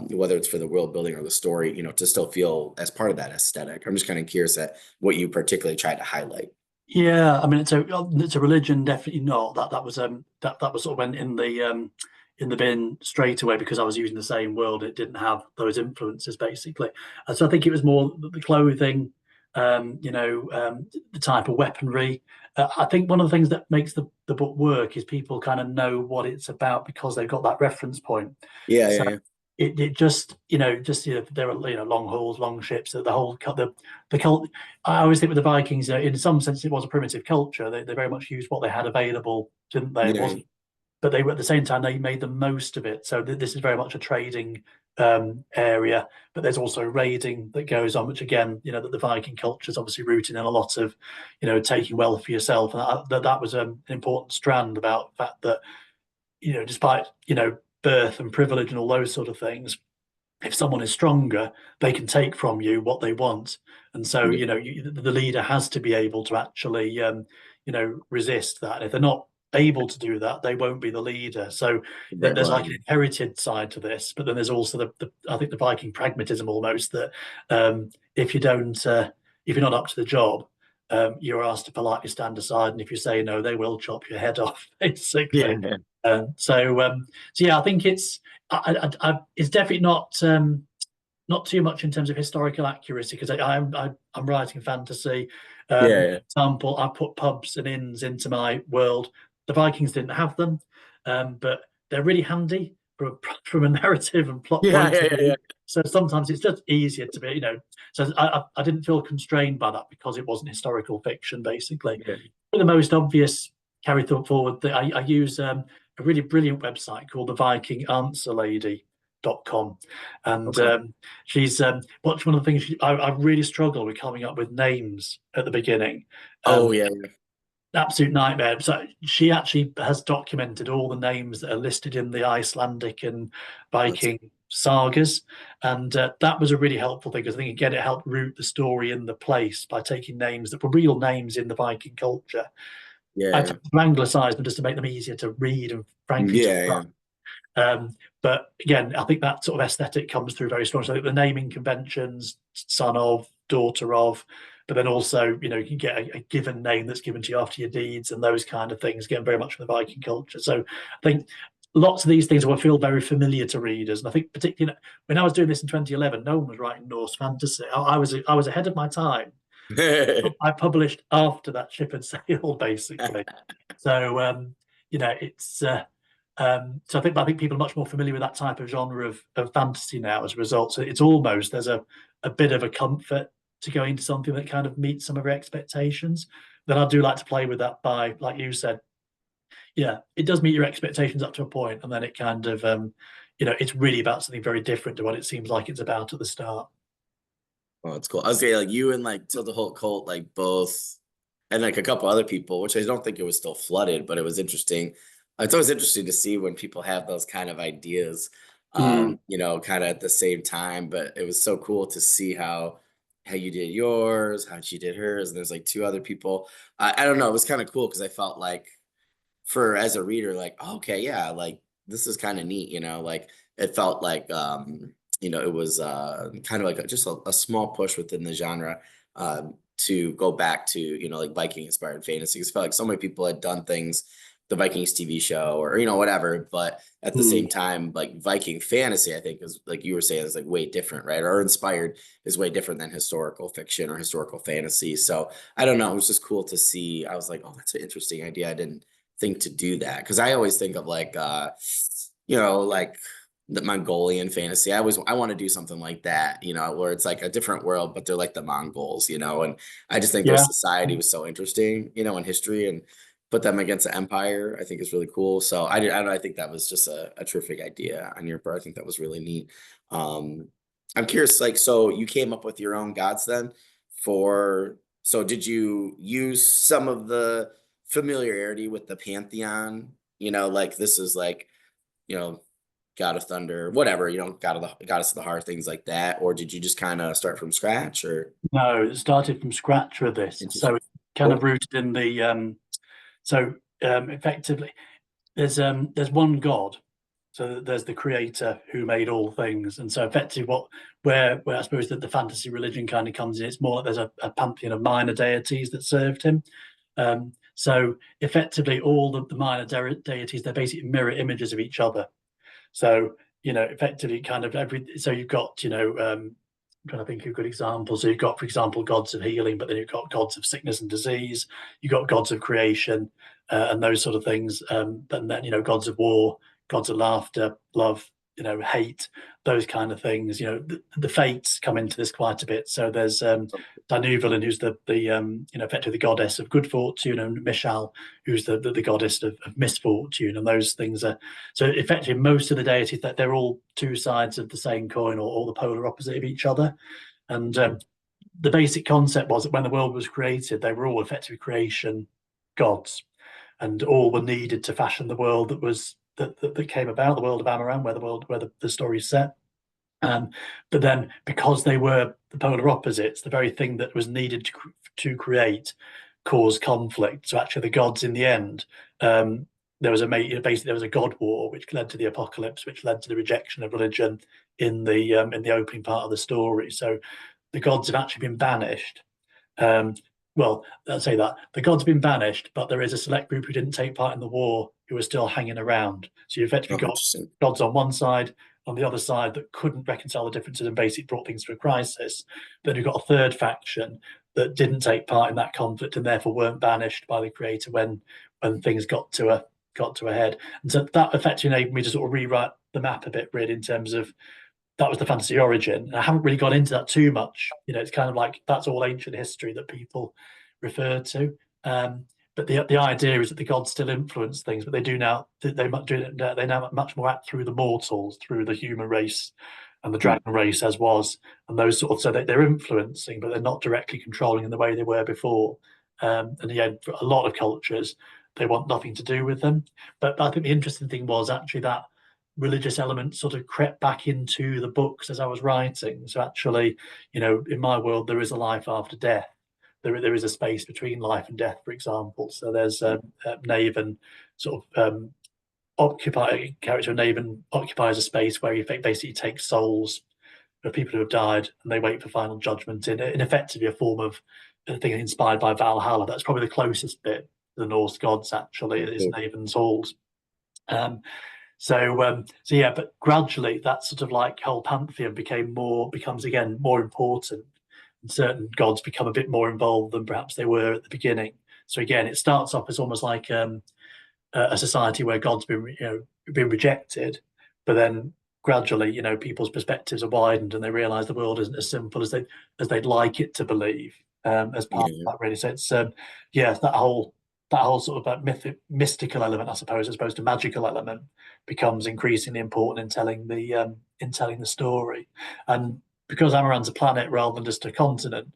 whether it's for the world building or the story, to still feel as part of that aesthetic. I'm just kind of curious at what you particularly tried to highlight. Yeah, I mean it's a religion, definitely not. That was sort of went in the bin straight away because I was using the same world. It didn't have those influences basically. And so I think it was more the clothing, the type of weaponry. I think one of the things that makes the book work is people kind of know what it's about because they've got that reference point. Yeah, So yeah, yeah. it just there are long hauls, long ships. The whole the cult. I always think with the Vikings, in some sense, it was a primitive culture. They very much used what they had available, didn't they? It Yeah, wasn't, but they were at the same time they made the most of it. So this is very much a trading area, but there's also raiding that goes on, which again, that the Viking culture is obviously rooted in a lot of, taking wealth for yourself, and that was an important strand about the fact that despite birth and privilege and all those sort of things, if someone is stronger, they can take from you what they want. And so, yeah. the leader has to be able to actually, resist that. If they're not able to do that, they won't be the leader. So Very there's well. like an inherited side to this, but then there's also the I think the Viking pragmatism almost that if you don't, if you're not up to the job, you're asked to politely stand aside, and if you say no, they will chop your head off, Yeah, basically. yeah. So yeah, I think it's definitely not too much in terms of historical accuracy because I'm writing fantasy. Yeah, For yeah. example, I put pubs and inns into my world. The Vikings didn't have them, but they're really handy from a narrative and plot Yeah, point yeah, of yeah, view. yeah. So sometimes it's just easier to be. So I didn't feel constrained by that because it wasn't historical fiction, basically. Yeah. The most obvious carry thought forward that I use a really brilliant website called the Viking-inspired.com, and Okay. she's what's one of the things I really struggle with coming up with names at the beginning. Oh, um yeah. Absolute nightmare. So she actually has documented all the names that are listed in the Icelandic and That's, Viking sagas, and that was a really helpful thing because I think again it helped root the story in the place by taking names that were real names in the Viking culture. I yeah. tried to anglicize them just to make them easier to read and frankly to Yeah, write. yeah. But again, I think that sort of aesthetic comes through very strongly. So I think the naming conventions, son of, daughter of, but then also, you can get a given name that's given to you after your deeds and those kind of things, again, very much from the Viking culture. So I think lots of these things will feel very familiar to readers. And I think particularly when I was doing this in 2011, no one was writing Norse fantasy. I was ahead of my time. I published after that ship had sailed, basically. So it's so I think people are much more familiar with that type of genre of fantasy now as a result. So it's almost there's a bit of a comfort to go into something that kind of meets some of your expectations. Then I do like to play with that by, like you said, yeah, it does meet your expectations up to a point, and then it kind of it's really about something very different to what it seems like it's about at the start. Oh, it's cool. I was saying like you and like Till the Whole Cult, like both, and like a couple other people, which I don't think it was still flooded, but it was interesting. It's always interesting to see when people have those kind of ideas, Mm. kind of at the same time. But it was so cool to see how you did yours, how she did hers, and there's like two other people. I don't know. It was kind of cool because I felt like for as a reader, like, oh, okay, yeah, like this is kind of neat, like it felt like it was kind of like just a small push within the genre to go back to, like Viking inspired fantasy. 'Cause I felt like so many people had done things, the Vikings TV show or whatever, but at the Mm. same time, like Viking fantasy, I think is like you were saying, is like way different, right? Or inspired is way different than historical fiction or historical fantasy. So I don't know. It was just cool to see. I was like, oh, that's an interesting idea. I didn't think to do that because I always think of like like the Mongolian fantasy. I want to do something like that, where it's like a different world, but they're like the Mongols, and I just think their Yeah. society was so interesting, in history and put them against the empire, I think is really cool. So I don't know, I think that was just a terrific idea on your part. I think that was really neat. I'm curious, like, so you came up with your own gods then so did you use some of the familiarity with the pantheon, like this is like, you know god of thunder, whatever, god of the goddess of the heart, things like that, or did you just kind of start from scratch? Or No, it started from scratch with this. So interesting. it's kind of Cool. rooted in the so effectively, there's one God. So there's the creator who made all things, and so effectively, where I suppose that the fantasy religion kind of comes in, it's more like there's a pantheon of minor deities that served him. So effectively, all the minor deities, they're basically mirror images of each other. So effectively, kind of so you've got I'm trying to think of good examples. So you've got, for example, gods of healing, but then you've got gods of sickness and disease. You've got gods of creation, and those sort of things. And then gods of war, gods of laughter, love, hate, those kind of things. The fates come into this quite a bit. So there's Danuvalin, who's the effectively the goddess of good fortune, and Mishal, who's the goddess of misfortune, and those things are so effectively most of the deities that they're all two sides of the same coin, or the polar opposite of each other. And the basic concept was that when the world was created, they were all effectively creation gods, and all were needed to fashion the world that came about, the world of Amaran, where the story is set. But then, because they were the polar opposites, the very thing that was needed to create caused conflict. So actually, the gods in the end, there was basically there was a god war, which led to the apocalypse, which led to the rejection of religion in the opening part of the story. So the gods have actually been banished. Well, I'll say that the gods have been banished, but there is a select group who didn't take part in the war who are still hanging around. So you effectively got gods on one side, on the other side that couldn't reconcile the differences and basically brought things to a crisis. Then you've got a third faction that didn't take part in that conflict and therefore weren't banished by the creator when things got to a head. And so that effectively enabled me to sort of rewrite the map a bit, really, in terms of that was the fantasy origin. And I haven't really got into that too much. It's kind of like that's all ancient history that people refer to. But the idea is that the gods still influence things, but they do now. They now much more act through the mortals, through the human race and the dragon race as was, and those sort of, so they're influencing, but they're not directly controlling in the way they were before. And yeah, for a lot of cultures, they want nothing to do with them. But I think the interesting thing was actually that religious element sort of crept back into the books as I was writing. So actually, in my world, there is a life after death. There is a space between life and death, for example. So there's Naven sort of character of Naven occupies a space where he basically takes souls of people who have died and they wait for final judgment in effectively a form of a thing inspired by Valhalla. That's probably the closest bit to the Norse gods, actually, is Naven's halls. So yeah, but gradually that sort of like whole pantheon becomes again more important, and certain gods become a bit more involved than perhaps they were at the beginning. So again, it starts off as almost like a society where God's been rejected, but then gradually, people's perspectives are widened and they realise the world isn't as simple as they'd like it to believe. As part of that, really. So it's that whole sort of that mystical element, I suppose, as opposed to magical element, becomes increasingly important in telling the story. And because Amaran's a planet rather than just a continent,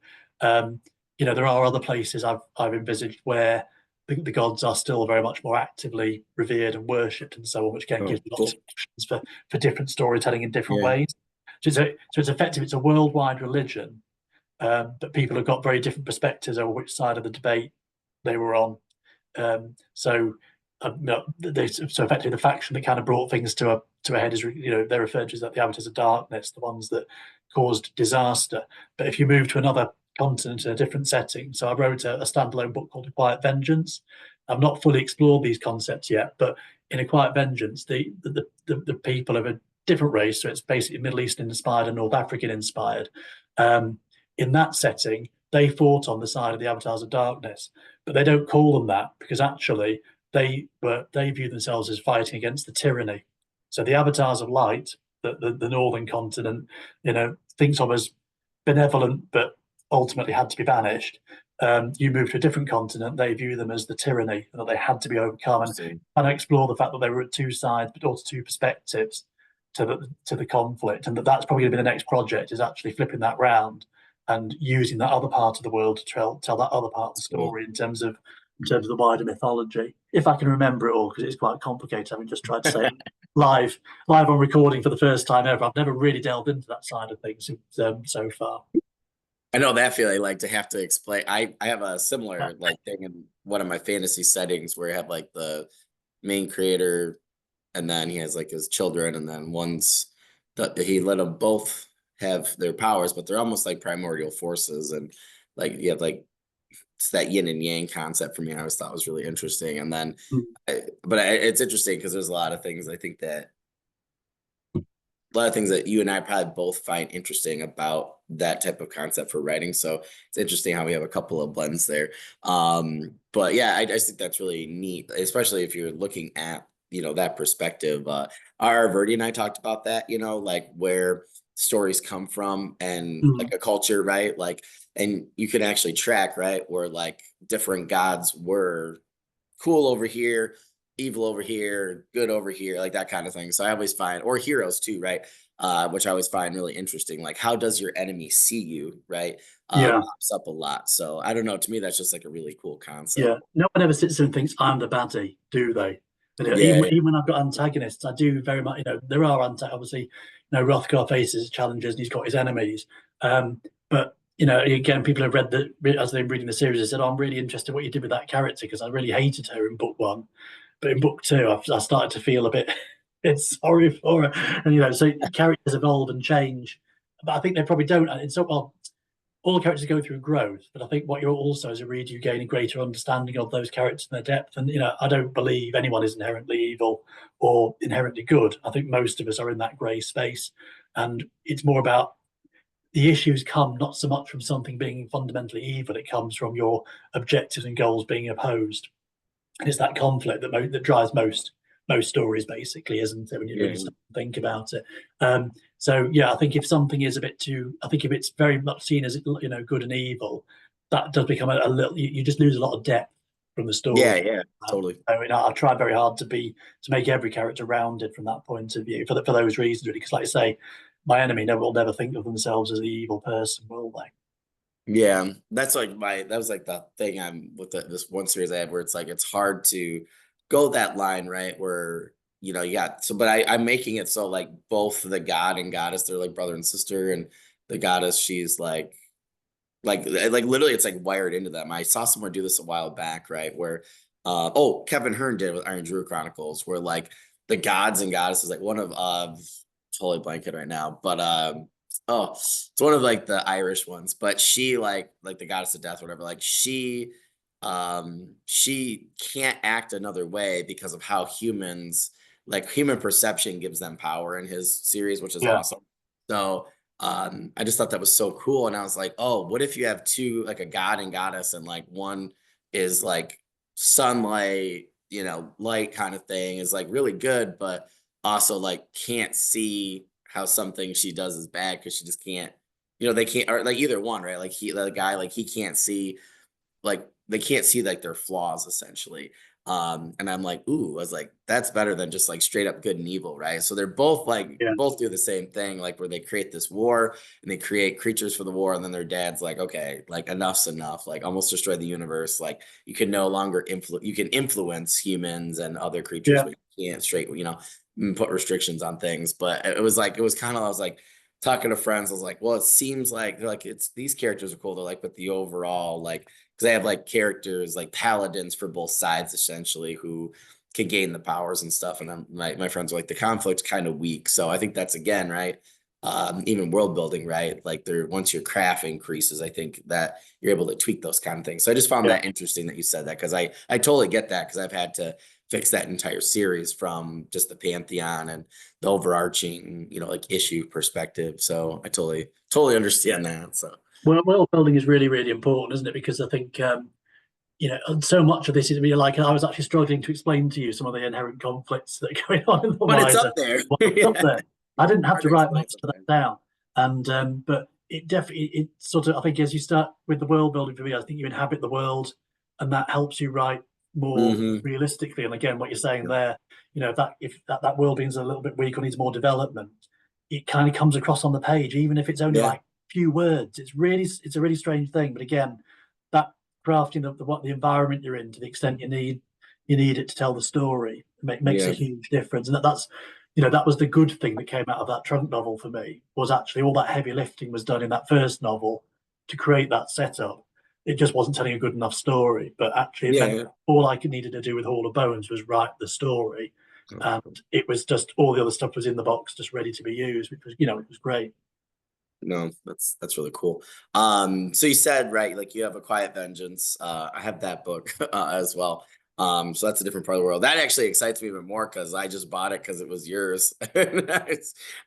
there are other places I've envisaged where the gods are still very much more actively revered and worshipped and so on, which again gives me lots of options for different storytelling in different ways. So it's effective. It's a worldwide religion, but people have got very different perspectives over which side of the debate they were on. So effectively the faction that kind of brought things to a head is they're referred to as the Avatars of Darkness, the ones that caused disaster. But if you move to another continent in a different setting, so I wrote a standalone book called A Quiet Vengeance. I've not fully explored these concepts yet, but in A Quiet Vengeance, the people of a different race, so it's basically Middle Eastern inspired and North African inspired. In that setting, they fought on the side of the Avatars of Darkness, but they don't call them that because actually they view themselves as fighting against the tyranny. So the Avatars of Light, the northern continent, thinks of as benevolent, but ultimately had to be banished. You move to a different continent, they view them as the tyranny and that they had to be overcome. And I explore the fact that they were at two sides, but also two perspectives to the conflict, and that's probably going to be the next project, is actually flipping that round and using that other part of the world to tell that other part of the story in terms of the wider mythology. If I can remember it all, because it's quite complicated, having just tried to say it live on recording for the first time ever. I've never really delved into that side of things so far. I know that feeling, like to have to explain. I have a similar like thing in one of my fantasy settings where I have like the main creator, and then he has like his children, and then one's that he let them both have their powers, but they're almost like primordial forces, and like you have like it's that yin and yang concept for me. I always thought was really interesting, and then, it's interesting because there's a lot of things I think that a lot of things that you and I probably both find interesting about that type of concept for writing. So it's interesting how we have a couple of blends there. But yeah, I just think that's really neat, especially if you're looking at, that perspective. R. Verdi and I talked about that, like where stories come from and like a culture, right? Like, and you can actually track, right, where like different gods were cool over here, evil over here, good over here, like that kind of thing. So I always find, or heroes too, right? Which I always find really interesting. Like, how does your enemy see you, right? Yeah. Pops up a lot. So I don't know. To me, that's just like a really cool concept. Yeah, no one ever sits there and thinks I'm the baddie, do they? And, Yeah, yeah, even when I've got antagonists, I do very much. There are obviously, Rothgar faces challenges and he's got his enemies. But again, people have read as they're reading the series, they said, "Oh, I'm really interested in what you did with that character because I really hated her in book one, but in book two, I started to feel a bit, it's sorry for her." And so characters evolve and change, but I think they probably don't. And so, well, all the characters go through growth, but I think what you're also as a reader, you gain a greater understanding of those characters and their depth. And I don't believe anyone is inherently evil or inherently good. I think most of us are in that grey space, and it's more about the issues come not so much from something being fundamentally evil; it comes from your objectives and goals being opposed, and it's that conflict that drives most stories, basically, isn't it? When you yeah, start to think about it. So yeah, I think if something is a bit too, I think if it's very much seen as good and evil, that does become a little. You just lose a lot of depth from the yeah, story. yeah, totally. I try very hard to make every character rounded from that point of view for those reasons, really. Because, like I say, my enemy will never think of themselves as the evil person, will they? Yeah, that's like that was like the thing I'm with this one series I have where it's like it's hard to go that line, right? Where you got so, but I'm making it so like both the god and goddess, they're like brother and sister, and the goddess, she's like literally it's like wired into them. I saw someone do this a while back, right? Where Kevin Hearn did with Iron Druid Chronicles, where like the gods and goddesses, like one of totally blanket right now, but oh, it's one of like the Irish ones, but she like the goddess of death, whatever, like she can't act another way because of how humans like human perception gives them power in his series, which is Yeah, awesome. So I just thought that was so cool. And I was like, oh, what if you have two, like a god and goddess, and like one is like sunlight, light kind of thing, is like really good, but also like can't see how something she does is bad because she just can't, they can't, or like either one, right? Like the guy, like he can't see, like they can't see like their flaws essentially. And I'm like, ooh, I was like, that's better than just like straight up good and evil, right? So they're both like yeah, both do the same thing, like where they create this war and they create creatures for the war, and then their dad's like, okay, like enough's enough, like almost destroy the universe. Like you can no longer you can influence humans and other creatures, yeah, but you can't put restrictions on things. But it was like it was kind of I was like talking to friends, I was like, well, it seems like they're like it's these characters are cool. They're like, but the overall like because they have like characters like paladins for both sides essentially who can gain the powers and stuff. And my friends are like the conflict's kind of weak. So I think that's again right. Even world building, right? Like there once your craft increases, I think that you're able to tweak those kind of things. So I just found yeah. that interesting that you said that because I totally get that because I've had to fix that entire series from just the pantheon and the overarching like issue perspective. So I totally understand that. So Well, world building is really, really important, isn't it? Because I think and so much of this is really like I was actually struggling to explain to you some of the inherent conflicts that are going on in the but it's up Wiser. there. Well, it's up Yeah. there. I didn't have Hard to to write explain much of that sometimes. down, and but it definitely it sort of I think as you start with the world building for me, I think you inhabit the world, and that helps you write more Hmm. realistically. And again, what you're saying there, if that world building is a little bit weak or needs more development, it kind of comes across on the page, even if it's only Yeah. like few words. It's a really strange thing, but again, that crafting of the environment you're in to the extent you need it to tell the story makes a Yeah. huge difference. And that was the good thing that came out of that trunk novel for me was actually all that heavy lifting was done in that first novel, to create that setup, it just wasn't telling a good enough story. But actually, it Yeah, meant yeah. all I needed to do with Hall of Bones was write the story, Oh, and it was just all the other stuff was in the box, just ready to be used, which was, it was great. no, that's really cool. So you said, right, like you have A Quiet Vengeance. I have that book as well. So that's a different part of the world. That actually excites me even more because I just bought it because it was yours. I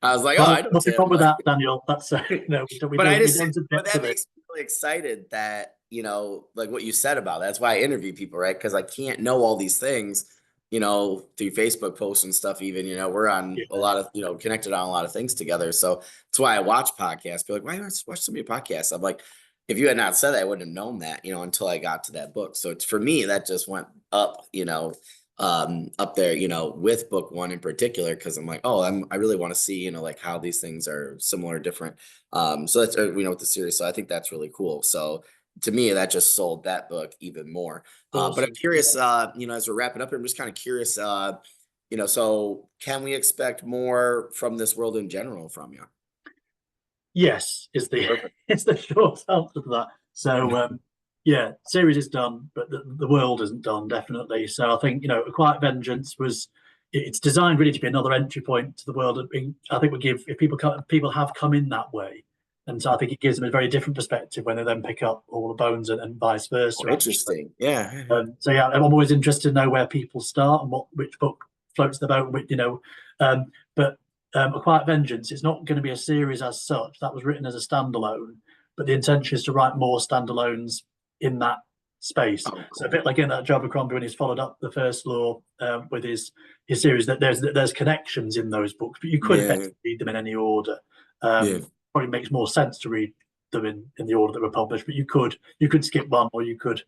was like, oh, I Well, know nothing wrong Tim. with that, Daniel. That's we But I don't just, but object to that it. makes me really excited that, like what you said about it. That's why I interview people, right? Because I can't know all these things, through Facebook posts and stuff, even, we're on a Yeah. lot of, connected on a lot of things together. So that's why I watch podcasts. Be like, why don't I watch some of your podcasts? I'm like, if you had not said that, I wouldn't have known that, until I got to that book. So it's for me, that just went up, up there, with book one in particular, because I'm like, oh, I really want to see, like how these things are similar, different. So that's with the series. So I think that's really cool. So to me, that just sold that book even more. But I'm Awesome. curious, as we're wrapping up, I'm just kind of curious, so can we expect more from this world in general from you? Yes, is the Perfect. is the short answer to that. So yeah, series is done, but the world isn't done, definitely. So I think, A Quiet Vengeance it's designed really to be another entry point to the world. I think we give if people have come in that way, and so I think it gives them a very different perspective when they then pick up All the Bones and vice Oh, versa. Actually, interesting. Yeah. so yeah, I'm always interested to know where people start and which book floats the boat. But A Quiet Vengeance is not going to be a series as such. That was written as a standalone, but the intention is to write more standalones in that space. Oh, So a cool. bit like in that Job Abercrombie when he's followed up the first law with his series, that there's connections in those books, but you could Yeah. effectively read them in any order. Yeah. Probably makes more sense to read them in the order that were published, but you could skip one, or you could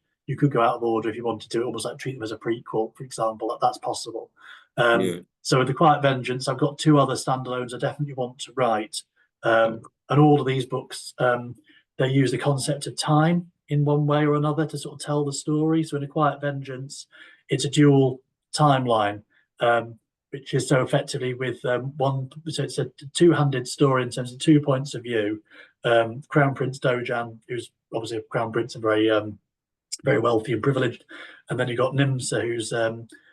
go out of order if you wanted to, almost like treat them as a prequel, for example. That's possible. Yeah. So with The Quiet Vengeance, I've got two other standalones I definitely want to write. Oh, And all of these books, they use the concept of time in one way or another to sort of tell the story. So in A Quiet Vengeance, it's a dual timeline, which is so effectively with one. So it's a two-handed story in terms of 2 points of view. Crown Prince Dojan, who's obviously a crown prince and very wealthy and privileged, and then you've got Nimsa, who's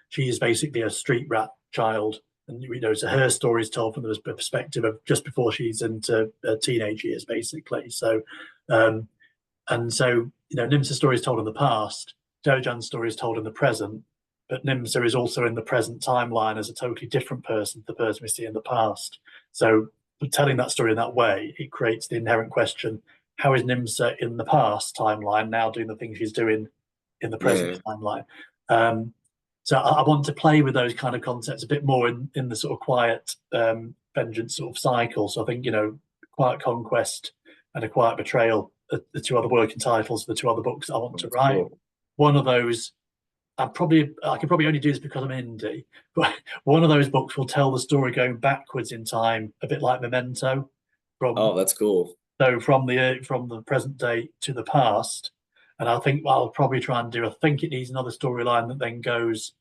she's basically a street rat child, and so her story is told from the perspective of just before she's into teenage years, basically. So, um, and so Nimsa's story is told in the past, Dojan's story is told in the present, but Nimsa is also in the present timeline as a totally different person to the person we see in the past. So, telling that story in that way, it creates the inherent question: how is Nimsa in the past timeline now doing the things she's doing in the present yeah. timeline? So I want to play with those kind of concepts a bit more in the sort of quiet vengeance sort of cycle. So I think Quiet Conquest and A Quiet Betrayal are the two other working titles for the two other books I want Oh, to that's write. cool. One of those I can probably only do this because I'm indie, but one of those books will tell the story going backwards in time, a bit like Memento, from Oh, that's cool. from the present day to the past. And I think what I'll probably try and do, I think it needs another storyline that then goes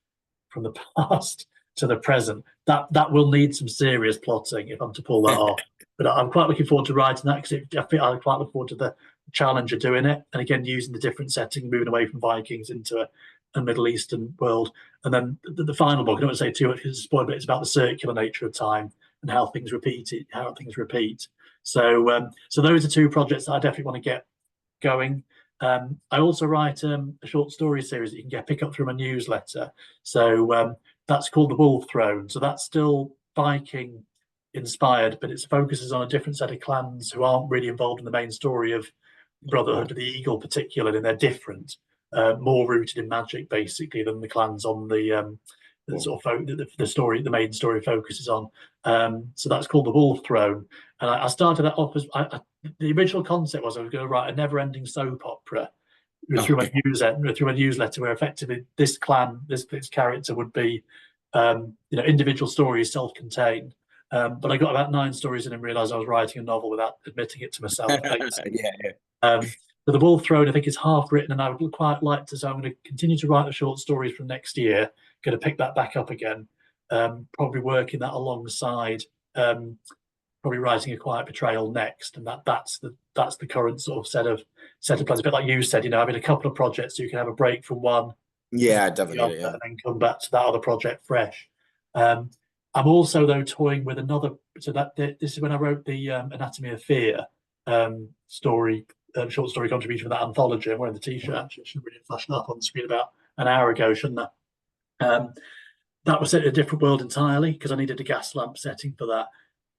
from the past to the present. That will need some serious plotting if I'm to pull that off. But I'm quite looking forward to writing that because I think I quite look forward to the challenge of doing it. And again, using the different setting, moving away from Vikings into a Middle Eastern world. And then the final book, I don't want to say too much because it's spoiled, but it's about the circular nature of time and how things repeat. So those are two projects that I definitely want to get going. I also write a short story series that you can pick up through my newsletter. So that's called The Wolf Throne. So that's still Viking inspired, but it focuses on a different set of clans who aren't really involved in the main story of Brotherhood of the Eagle, particularly, and they're different, more rooted in magic basically than the clans on the Cool. sort of the story, the main story focuses on. So that's called The Wolf Throne, and I started that off as the original concept was I was going to write a never-ending soap opera through Okay. my newsletter, where effectively this clan, this character would be, individual stories, self-contained. But I got about 9 stories in and realised I was writing a novel without admitting it to myself, basically. Yeah, yeah. So The Wolf Throne, I think, is half written, and I would quite like to. So I'm going to continue to write the short stories from next year. Going to pick that back up again. Probably working that alongside probably writing A Quiet Betrayal next, and that's the current sort of set of plans. A bit like you said, having a couple of projects so you can have a break from one, Yeah, I definitely get it. Yeah. and then come back to that other project fresh. I'm also though toying with another. So this is when I wrote the Anatomy of Fear story, short story contribution for that anthology. I'm wearing the T-shirt. Actually, I should really have flashed up on the screen about an hour ago, shouldn't I? That was set in a different world entirely because I needed a gas lamp setting for that.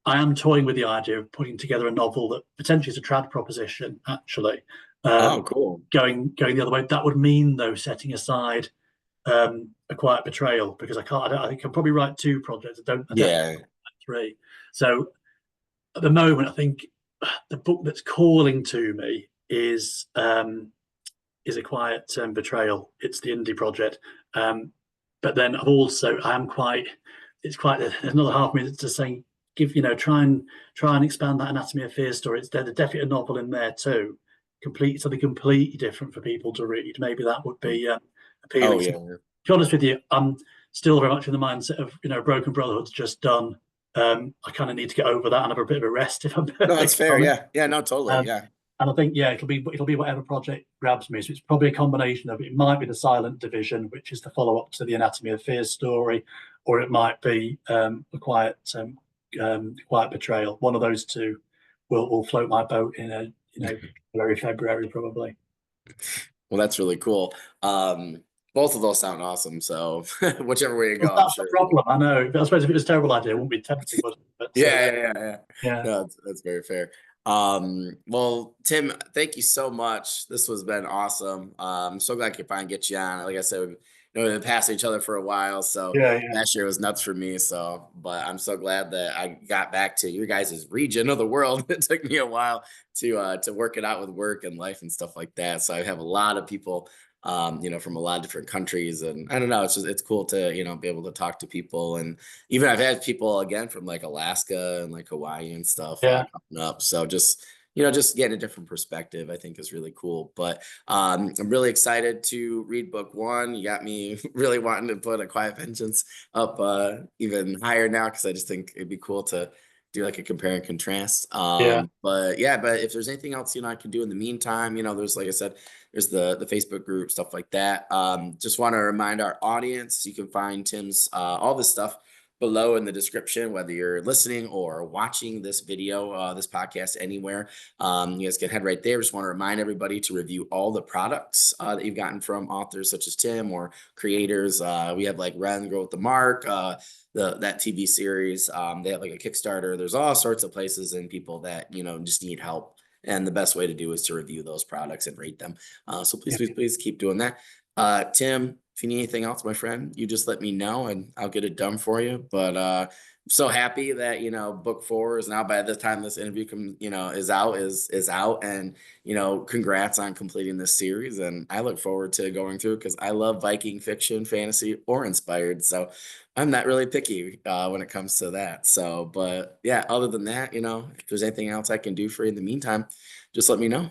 I am toying with the idea of putting together a novel that potentially is a trad proposition, actually. Oh, cool. Going the other way. That would mean, though, setting aside A Quiet Betrayal, because I can't. I think I can probably write two projects. I don't Yeah. three. So at the moment, I think the book that's calling to me is A Quiet Betrayal. It's the indie project. But then it's quite there's another half minute to say try and expand that Anatomy of Fear story. There's definitely a novel in there too, something completely different for people to read. Maybe that would be appealing. Oh, yeah. To be honest with you, I'm still very much in the mindset of Broken Brotherhood's just done. I kind of need to get over that and have a bit of a rest, if I'm No, that's perfectly fair. honest. Yeah. Yeah. No, totally. Yeah. And I think, yeah, it'll be whatever project grabs me. So it's probably a combination of, it might be the Silent Division, which is the follow up to the Anatomy of Fear story, or it might be A Quiet Betrayal. One of those two will float my boat in early February probably. Well, that's really cool. Both of those sound awesome. So whichever way you go, Well, I'm that's the sure. problem. I know. I suppose if it was a terrible idea, it wouldn't be tempting, would it? But Yeah. yeah, No, that's very fair. Well, Tim, thank you so much. This has been awesome. I'm so glad I could finally get you on. Like I said, we've been passing each other for a while, so yeah. last year was nuts for me. So, but I'm so glad that I got back to your guys' region of the world. It took me a while to work it out with work and life and stuff like that. So I have a lot of people from a lot of different countries. And I don't know, it's cool to, be able to talk to people. And even I've had people again from like Alaska and like Hawaii and stuff Yeah. coming up. So just getting a different perspective, I think is really cool. But I'm really excited to read book one. You got me really wanting to put A Quiet Vengeance up even higher now, because I just think it'd be cool to do like a compare and contrast. Yeah. But if there's anything else, I can do in the meantime, there's, like I said, there's the Facebook group, stuff like that. Just want to remind our audience, you can find Tim's all this stuff below in the description, whether you're listening or watching this video, this podcast anywhere. You guys can head right there. Just want to remind everybody to review all the products that you've gotten from authors such as Tim or creators. We have like Ren Grow with the Mark, that TV series. They have like a Kickstarter. There's all sorts of places and people that, just need help. And the best way to do is to review those products and rate them. So please keep doing that. Tim, if you need anything else, my friend, you just let me know and I'll get it done for you. But I'm so happy that, book four is now, by the time this interview is out. And, congrats on completing this series. And I look forward to going through, because I love Viking fiction, fantasy, or inspired. So I'm not really picky when it comes to that. So, but yeah, other than that, if there's anything else I can do for you in the meantime, just let me know.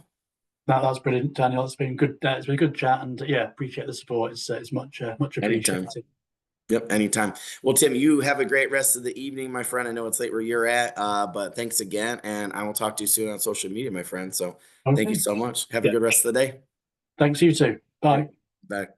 That's brilliant, Daniel. It's been good. It's been a good chat, and yeah, appreciate the support. It's much Anytime. appreciated. Yep, anytime. Well, Tim, you have a great rest of the evening, my friend. I know it's late where you're at, but thanks again, and I will talk to you soon on social media, my friend. So thank you Okay. so much. Have a Yeah. good rest of the day. Thanks, you too. Bye. Yep. Bye.